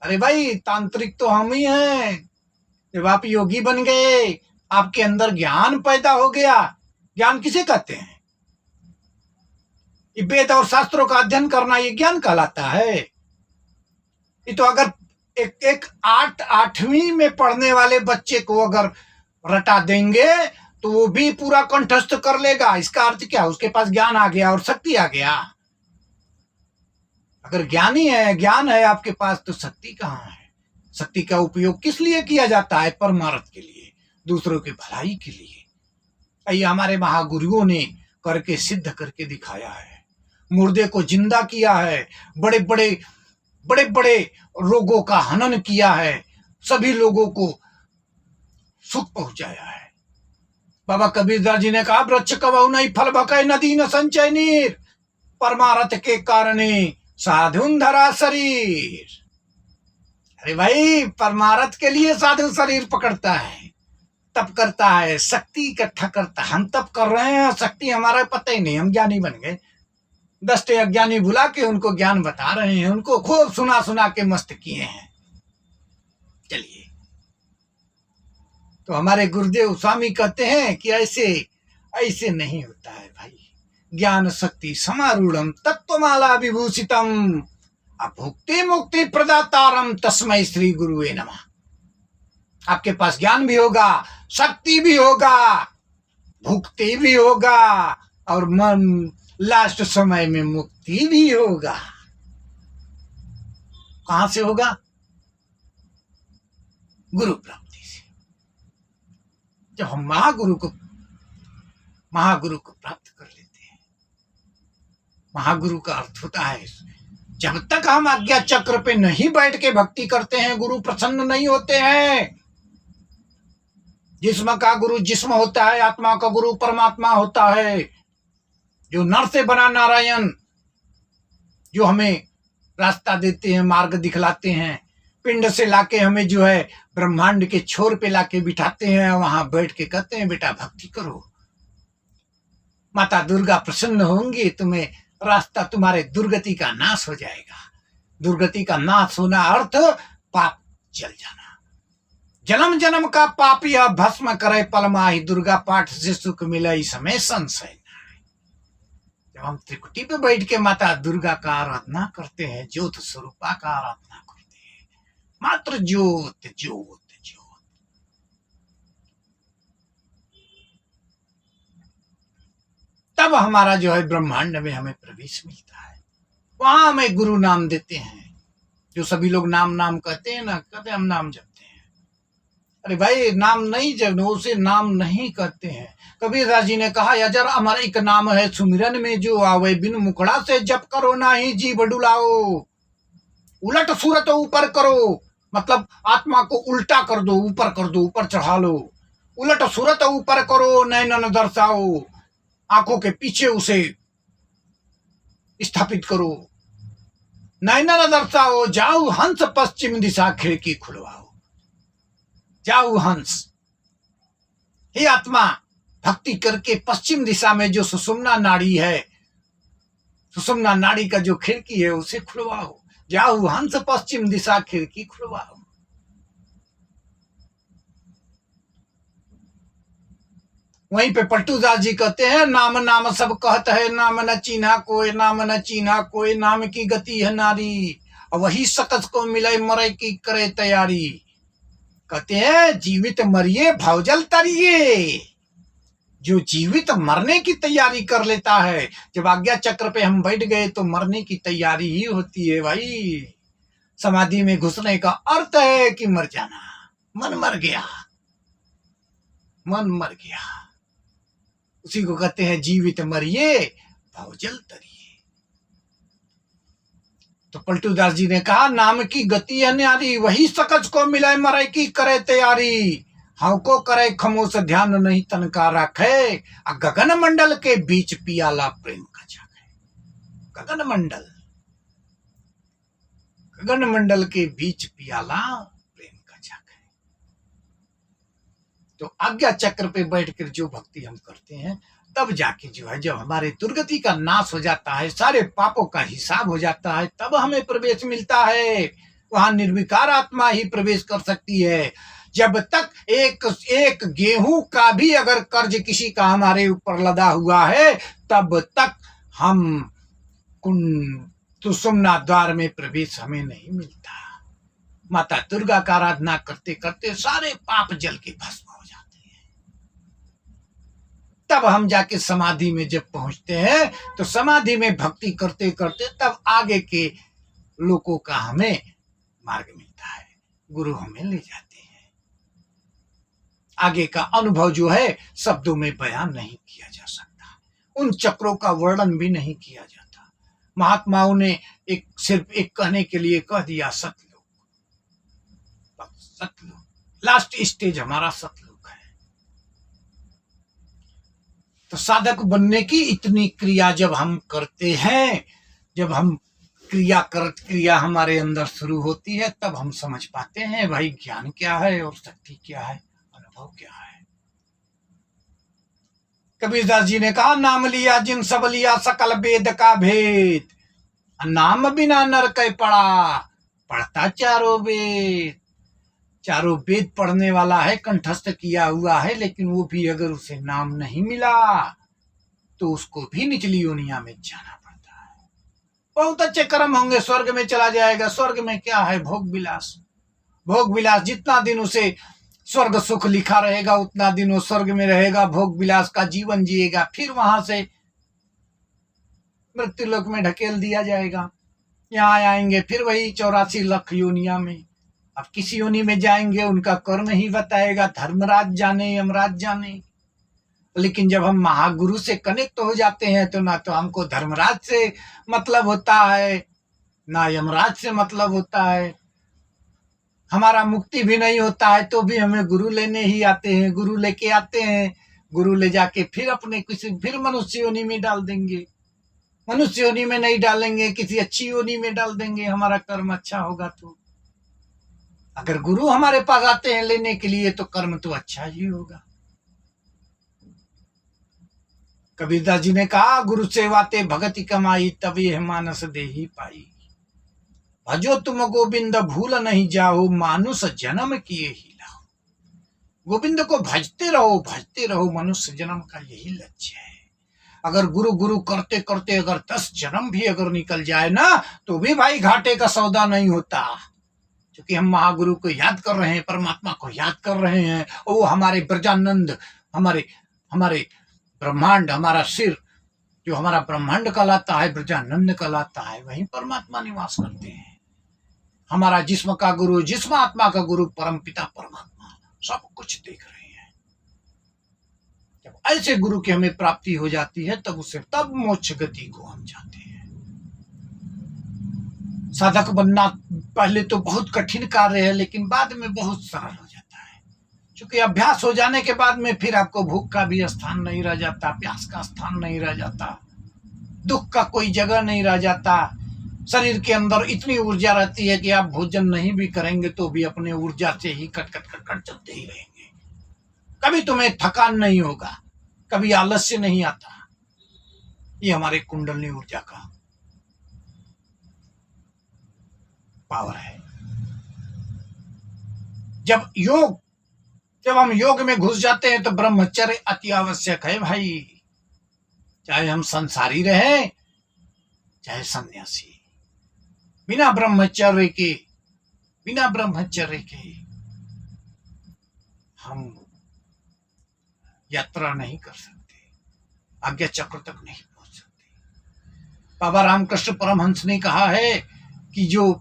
अरे भाई, तांत्रिक तो हम ही हैं। जब आप योगी बन गए, आपके अंदर ज्ञान पैदा हो गया। ज्ञान किसे कहते हैं? ये वेद और शास्त्रों का अध्ययन करना, ये ज्ञान कहलाता है। ये तो अगर एक 8वीं में पढ़ने वाले बच्चे को अगर रटा देंगे तो वो भी पूरा कंठस्थ कर लेगा। इसका अर्थ क्या? उसके पास ज्ञान आ गया और शक्ति आ गया। अगर ज्ञान है आपके पास, तो शक्ति कहाँ है? शक्ति का उपयोग किस लिए किया जाता है? परमार्थ के लिए, दूसरों की भलाई के लिए। ये हमारे महागुरुओं ने करके सिद्ध करके दिखाया है। मुर्दे को जिंदा किया है, बड़े बड़े रोगों का हनन किया है, सभी लोगों को सुख पहुंचाया है। बाबा कबीरदास जी ने कहा, वृक्ष कबहु नहीं फल भकै, नदी न संचय नीर, परमारथ के कारणे साधुन धरा शरीर। अरे भाई, परमारथ के लिए साधु शरीर पकड़ता है, तप करता है, शक्ति इकट्ठा करता है। हम तप कर रहे हैं, शक्ति हमारा पता ही नहीं, हम ज्ञानी बन गए। 10 अज्ञानी बुला के उनको ज्ञान बता रहे हैं, उनको खूब सुना के मस्त किए हैं। चलिए, तो हमारे गुरुदेव स्वामी कहते हैं कि ऐसे नहीं होता है भाई। ज्ञान शक्ति समारूढ़म तत्वमाला विभूषितम भुक्ति मुक्ति प्रदातारम तस्मै श्री गुरुवे नमः। आपके पास ज्ञान भी होगा, शक्ति भी होगा, भुक्ति भी होगा, और मन लास्ट समय में मुक्ति भी होगा। कहां से होगा? गुरु प्राप्ति से। जब हम महागुरु को प्राप्त कर लेते हैं। महागुरु का अर्थ होता है, जब तक हम आज्ञा चक्र पे नहीं बैठ के भक्ति करते हैं, गुरु प्रसन्न नहीं होते हैं। जिस्म का गुरु जिस्म होता है, आत्मा का गुरु परमात्मा होता है। जो नर से बना नारायण, जो हमें रास्ता देते हैं, मार्ग दिखलाते हैं, पिंड से लाके हमें जो है ब्रह्मांड के छोर पे लाके बिठाते हैं, वहां बैठ के कहते हैं बेटा भक्ति करो, माता दुर्गा प्रसन्न होंगी, तुम्हें रास्ता, तुम्हारे दुर्गति का नाश हो जाएगा। दुर्गति का नाश होना अर्थ पाप जल जाना। जन्म जन्म का पाप यह भस्म करे पल माही, दुर्गा पाठ से सुख मिले इसमें संशय नहीं। जब हम त्रिकुटी पे बैठ के माता दुर्गा का आराधना करते हैं, ज्योत स्वरूपा का आराधना करते हैं, मात्र ज्योत ज्योत ज्योत, तब हमारा जो है ब्रह्मांड में हमें प्रवेश मिलता है। वहां हमें गुरु नाम देते हैं। जो सभी लोग नाम नाम कहते हैं ना, कहते हम नाम जपते हैं। अरे भाई, नाम नहीं जब उसे नाम नहीं कहते हैं। कबीरदास जी ने कहा, अजर अमर एक नाम है, सुमिरन में जो आवे, बिन मुखड़ा से जप करो ना ही जीभ डुलाओ। उलट सूरत ऊपर करो, मतलब आत्मा को उल्टा कर दो, ऊपर कर दो, ऊपर चढ़ा लो। उलट सूरत ऊपर करो, नैनन दर्शाओ, आंखों के पीछे उसे स्थापित करो। नैनन दर्शाओ, जाओ हंस पश्चिम दिशा खिड़की खुलवाओ। जाओ हंस, हे आत्मा, भक्ति करके पश्चिम दिशा में जो सुषुम्ना नाड़ी है, सुषुम्ना नाड़ी का जो खिड़की है उसे खुलवाओ। जाओ हंस पश्चिम दिशा खिड़की खुलवाओ। वहीं पे पलटूदास जी कहते हैं, नाम नाम सब कहत है, नाम न चीन्हा कोई, नाम न चीन्हा कोई, नाम की गति है नारी, और वही सकस को मिले मरे की करे तैयारी। कहते हैं, जीवित मरिए भवजल तरिए। जो जीवित मरने की तैयारी कर लेता है, जब आज्ञा चक्र पे हम बैठ गए तो मरने की तैयारी ही होती है भाई। समाधि में घुसने का अर्थ है कि मर जाना। मन मर गया, मन मर गया, उसी को कहते हैं जीवित मरिए भवजल तरिए। तो पलटूदास जी ने कहा, नाम की गति है न्यारी, वही सकच को मिले मरे की करे तैयारी। हाउ को करे खमोश ध्यान नहीं तन का राखे, गगन मंडल के बीच पियाला प्रेम का जाके। गगन मंडल, गगन मंडल के बीच पियाला प्रेम का जाके। तो आज्ञा चक्र पे बैठकर जो भक्ति हम करते हैं, तब जाके जो है, जब हमारे दुर्गति का नाश हो जाता है, सारे पापों का हिसाब हो जाता है, तब हमें प्रवेश मिलता है। वहां निर्विकार आत्मा ही प्रवेश कर सकती है। जब तक एक गेहूं का भी अगर कर्ज किसी का हमारे ऊपर लदा हुआ है, तब तक हम सुषुम्ना द्वार में प्रवेश हमें नहीं मिलता। माता दुर्गा का आराधना करते करते सारे पाप जल के भस्म हो जाते हैं। तब हम जाके समाधि में जब पहुंचते हैं, तो समाधि में भक्ति करते करते तब आगे के लोगों का हमें मार्ग मिलता है। गुरु हमें ले जाते हैं। आगे का अनुभव जो है शब्दों में बयान नहीं किया जा सकता, उन चक्रों का वर्णन भी नहीं किया जाता। महात्माओं ने सिर्फ एक कहने के लिए कह दिया, सतलोक। सतलोक लास्ट स्टेज हमारा सतलोक है। तो साधक बनने की इतनी क्रिया जब हम करते हैं, जब हम क्रिया हमारे अंदर शुरू होती है, तब हम समझ पाते हैं भाई ज्ञान क्या है और शक्ति क्या है, अनुभव क्या है। कबीरदास जी ने कहा, नाम लिया जिन सब लिया सकल वेद का भेद, नाम बिना नर कै पड़ा, पढ़ता चारों वेद। चारों वेद पढ़ने वाला है, कंठस्थ किया हुआ है, लेकिन वो भी अगर उसे नाम नहीं मिला तो उसको भी निचली योनिया में जाना पड़ता है। बहुत अच्छे कर्म होंगे, स्वर्ग में चला जाएगा। स्वर्ग में क्या है? भोग विलास। भोग विलास, जितना दिन उसे स्वर्ग सुख लिखा रहेगा उतना दिन वो स्वर्ग में रहेगा, भोग विलास का जीवन जिएगा। फिर वहां से मृत्यु लोक में ढकेल दिया जाएगा। यहाँ आएंगे फिर वही 84 लाख योनिया में। अब किस योनि में जाएंगे उनका कर्म ही बताएगा, धर्मराज जाने यमराज जाने। लेकिन जब हम महागुरु से कनेक्ट हो जाते हैं, तो ना तो हमको धर्मराज से मतलब होता है, ना यमराज से मतलब होता है। हमारा मुक्ति भी नहीं होता है तो भी हमें गुरु लेने ही आते हैं, गुरु लेके आते हैं। गुरु ले जाके फिर अपने फिर मनुष्य योनि में डाल देंगे। मनुष्य योनि में नहीं डालेंगे, किसी अच्छी योनि में डाल देंगे, हमारा कर्म अच्छा होगा तो। अगर गुरु हमारे पास आते हैं लेने के लिए, तो कर्म तो अच्छा ही होगा। कबीरदास जी ने कहा, गुरु सेवा ते भगति कमाई, तब यह मानस देही पाई। भजो तुम गोविंद भूल नहीं जाओ, मानुष जन्म किए ही लाओ। गोविंद को भजते रहो, मनुष्य जन्म का यही लक्ष्य है। अगर गुरु गुरु करते करते अगर 10 जन्म भी अगर निकल जाए ना, तो भी भाई घाटे का सौदा नहीं होता। क्योंकि हम महागुरु को याद कर रहे हैं, परमात्मा को याद कर रहे हैं, और वो हमारे ब्रजानंद, हमारे ब्रह्मांड, हमारा सिर जो हमारा ब्रह्मांड कहलाता है, ब्रजानंद कहलाता है, वहीं परमात्मा निवास करते हैं। हमारा जिस्म का गुरु, जिस्म आत्मा का गुरु परमपिता परमात्मा सब कुछ देख रहे हैं। जब ऐसे गुरु की हमें प्राप्ति हो जाती है, तब मोक्ष गति को हम जाते हैं। साधक बनना पहले तो बहुत कठिन कार्य है, लेकिन बाद में बहुत सरल हो जाता है। क्योंकि अभ्यास हो जाने के बाद में फिर आपको भूख का भी स्थान नहीं रह जाता, प्यास का स्थान नहीं रह जाता, दुख का कोई जगह नहीं रह जाता। शरीर के अंदर इतनी ऊर्जा रहती है कि आप भोजन नहीं भी करेंगे तो भी अपने ऊर्जा से ही कट चलते ही रहेंगे। कभी तुम्हें थकान नहीं होगा, कभी आलस्य नहीं आता। ये हमारे कुंडलनी ऊर्जा का पावर है। जब हम योग में घुस जाते हैं तो ब्रह्मचर्य अति आवश्यक है भाई। चाहे हम संसारी रहे, चाहे सन्यासी, बिना ब्रह्मचर्य के हम यात्रा नहीं कर सकते, आज्ञा चक्र तक नहीं पहुंच सकते। बाबा रामकृष्ण परमहंस ने कहा है कि जो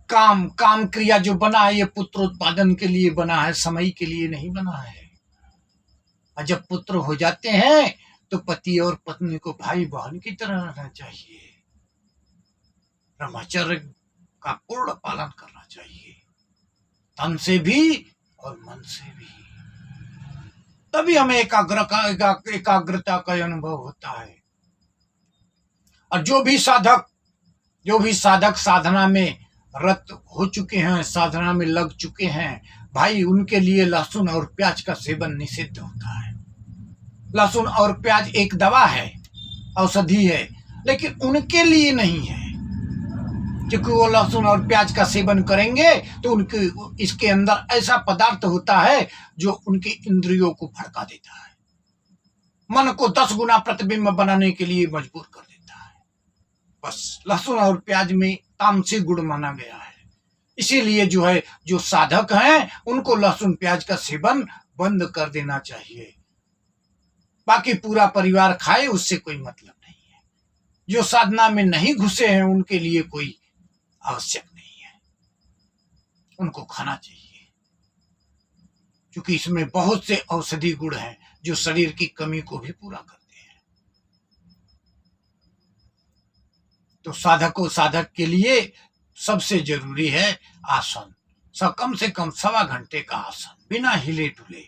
काम क्रिया जो बना है, ये पुत्र उत्पादन के लिए बना है, समय के लिए नहीं बना है। और जब पुत्र हो जाते हैं तो पति और पत्नी को भाई बहन की तरह रहना चाहिए। ब्रह्मचर्य का पूर्ण पालन करना चाहिए, तन से भी और मन से भी। तभी हमें एकाग्रता का अनुभव होता है। और जो भी साधक साधना में रत हो चुके हैं, साधना में लग चुके हैं, भाई उनके लिए लहसुन और प्याज का सेवन निषिद्ध होता है। लहसुन और प्याज एक दवा है, औषधि है, लेकिन उनके लिए नहीं है। क्योंकि वो लहसुन और प्याज का सेवन करेंगे तो इसके अंदर ऐसा पदार्थ होता है जो उनकी इंद्रियों को भड़का देता है, मन को 10 गुना प्रतिबिंब बनाने के लिए मजबूर कर देता है। बस लहसुन और प्याज में तामसिक गुण माना गया है। इसीलिए जो साधक हैं उनको लहसुन प्याज का सेवन बंद कर देना चाहिए। बाकी पूरा परिवार खाए, उससे कोई मतलब नहीं है। जो साधना में नहीं घुसे हैं उनके लिए कोई आवश्यक नहीं है, उनको खाना चाहिए। क्योंकि इसमें बहुत से औषधि गुण हैं जो शरीर की कमी को भी पूरा करते हैं। तो साधक के लिए सबसे जरूरी है आसन। कम से कम 1.25 घंटे का आसन, बिना हिले डुले।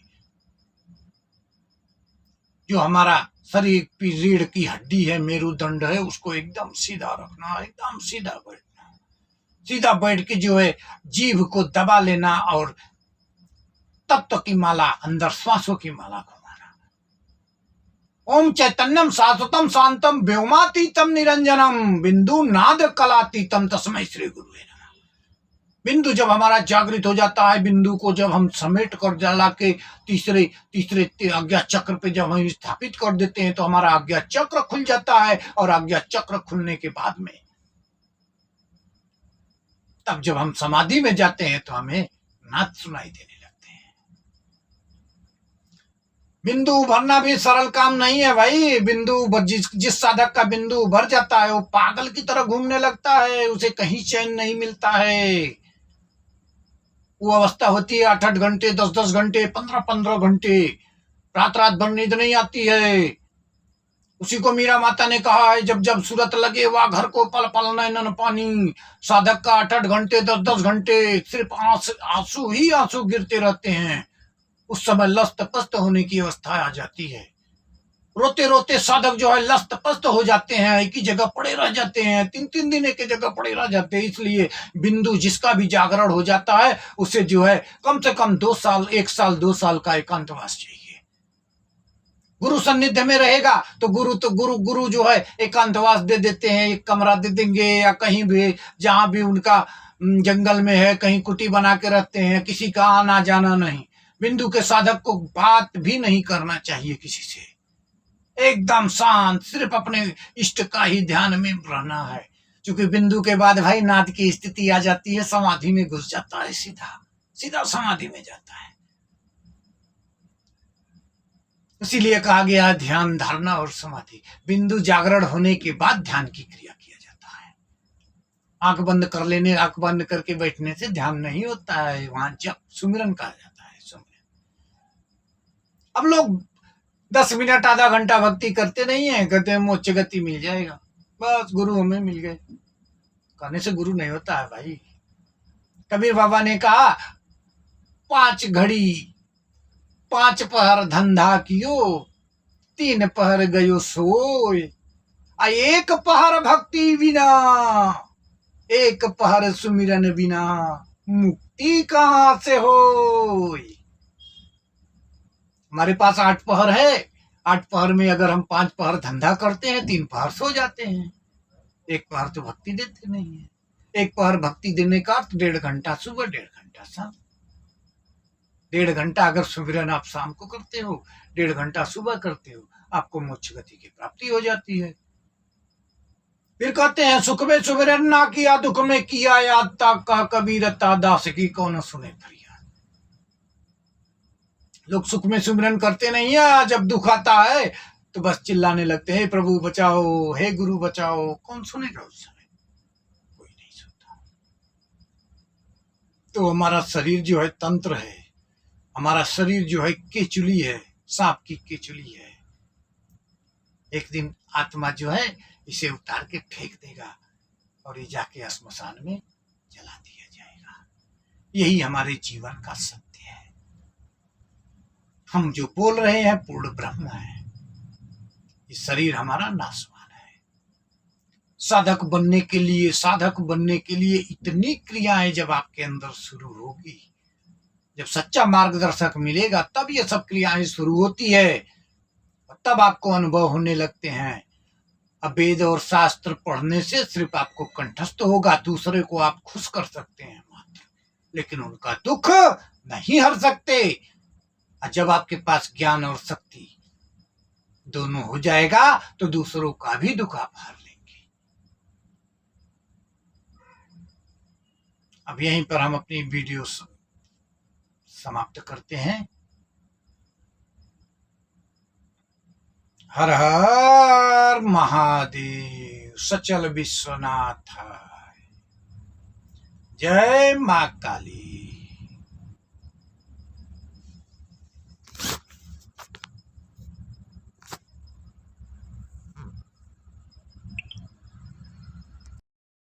जो हमारा शरीर की रीढ़ की हड्डी है, मेरुदंड है, उसको एकदम सीधा रखना, एकदम सीधा बैठ के जो है जीभ को दबा लेना और तत्व की माला, अंदर श्वासों की माला घुमाना। ओम चैतन्यम शाश्वतम शांतम व्योमातीतम निरंजनम बिंदु नाद कलातीतम तस्मै श्री गुरुवे नमः। बिंदु जब हमारा जागृत हो जाता है, बिंदु को जब हम समेट कर जला के तीसरे आज्ञा चक्र पे जब हम स्थापित कर देते हैं तो हमारा आज्ञा चक्र खुल जाता है। और आज्ञा चक्र खुलने के बाद में तब जब हम समाधि में जाते हैं तो हमें नाद सुनाई देने लगते हैं। बिंदु उभरना भी सरल काम नहीं है भाई। जिस साधक का बिंदु उभर जाता है वो पागल की तरह घूमने लगता है, उसे कहीं चैन नहीं मिलता है। वो अवस्था होती है 8-8 घंटे, 10-10 घंटे, 15-15 घंटे, रात भर नींद नहीं आती है। उसी को मीरा माता ने कहा है, जब सूरत लगे वह घर को पल पल नैनन पानी। साधक का 8-8 घंटे, 10-10 घंटे सिर्फ आंसू ही आंसू गिरते रहते हैं। उस समय लस्त पस्त होने की अवस्था आ जाती है। रोते रोते साधक जो है लस्त पस्त हो जाते हैं, एक ही जगह पड़े रह जाते हैं, 3-3 दिन एक जगह पड़े रह जाते हैं। इसलिए बिंदु जिसका भी जागरण हो जाता है उसे जो है कम से कम 2 साल, 1 साल, 2 साल का एकांतवास चाहिए। गुरु सान्निध्य में रहेगा तो गुरु जो है एकांतवास दे देते हैं, एक कमरा दे देंगे या कहीं भी जहां भी उनका जंगल में है कहीं कुटी बना के रखते हैं, किसी का आना जाना नहीं। बिंदु के साधक को बात भी नहीं करना चाहिए किसी से, एकदम शांत, सिर्फ अपने इष्ट का ही ध्यान में रहना है। क्योंकि बिंदु के बाद भाई नाद की स्थिति आ जाती है, समाधि में घुस जाता है, सीधा सीधा समाधि में जाता है। इसीलिए कहा गया ध्यान, धारणा और समाधि। बिंदु जागरण होने के बाद ध्यान की क्रिया किया जाता है। आंख बंद कर लेने, आंख बंद करके बैठने से ध्यान नहीं होता है, वहां जप सुमिरन कहा जाता है, सुमिरन। अब लोग 10 मिनट आधा घंटा भक्ति करते नहीं है, कहते हैं मोक्ष गति मिल जाएगा, बस गुरु हमें मिल गए। कहने से गुरु नहीं होता है भाई। कबीर बाबा ने कहा 5 घड़ी 5 पहर धंधा कियो, 3 पहर गयो सोय, 1 पहर भक्ति बिना, 1 पहर सुमिरन बिना, मुक्ति कहां से हो। हमारे पास 8 पहर है, 8 पहर में अगर हम 5 पहर धंधा करते हैं, 3 पहर सो जाते हैं, 1 पहर तो भक्ति देते नहीं है। 1 पहर भक्ति देने का 1.5 घंटा सुबह, 1.5 घंटा शाम। 1.5 घंटा अगर सुमिरन आप शाम को करते हो, 1.5 घंटा सुबह करते हो, आपको मोक्ष गति की प्राप्ति हो जाती है। फिर कहते हैं सुख में सुमिरन ना किया, दुख में किया याद, ताक का कबीरता दास की कौन सुने फरियाद। लोग सुख में सुमिरन करते नहीं है, जब दुख आता है तो बस चिल्लाने लगते हैं, प्रभु बचाओ, हे गुरु बचाओ। कौन सुनेगा उस समय? कोई नहीं सुनता। तो हमारा शरीर जो है तंत्र है, हमारा शरीर जो है केचुली है, सांप की केचुली है। एक दिन आत्मा जो है इसे उतार के फेंक देगा और ये जाके श्मशान में जला दिया जाएगा। यही हमारे जीवन का सत्य है। हम जो बोल रहे हैं पूर्ण ब्रह्म है, ये शरीर हमारा नाशवान है। साधक बनने के लिए इतनी क्रियाएं जब आपके अंदर शुरू होगी, जब सच्चा मार्गदर्शक मिलेगा तब ये सब क्रियाएं शुरू होती है, और तब आपको अनुभव होने लगते हैं। अब वेद और शास्त्र पढ़ने से सिर्फ आपको कंठस्थ होगा, दूसरे को आप खुश कर सकते हैं मात्र, लेकिन उनका दुख नहीं हर सकते। जब आपके पास ज्ञान और शक्ति दोनों हो जाएगा तो दूसरों का भी दुख आप हर लेंगे। अब यहीं पर हम अपनी वीडियो समाप्त करते हैं। हर हर महादेव, सचल विश्वनाथ, जय मां काली।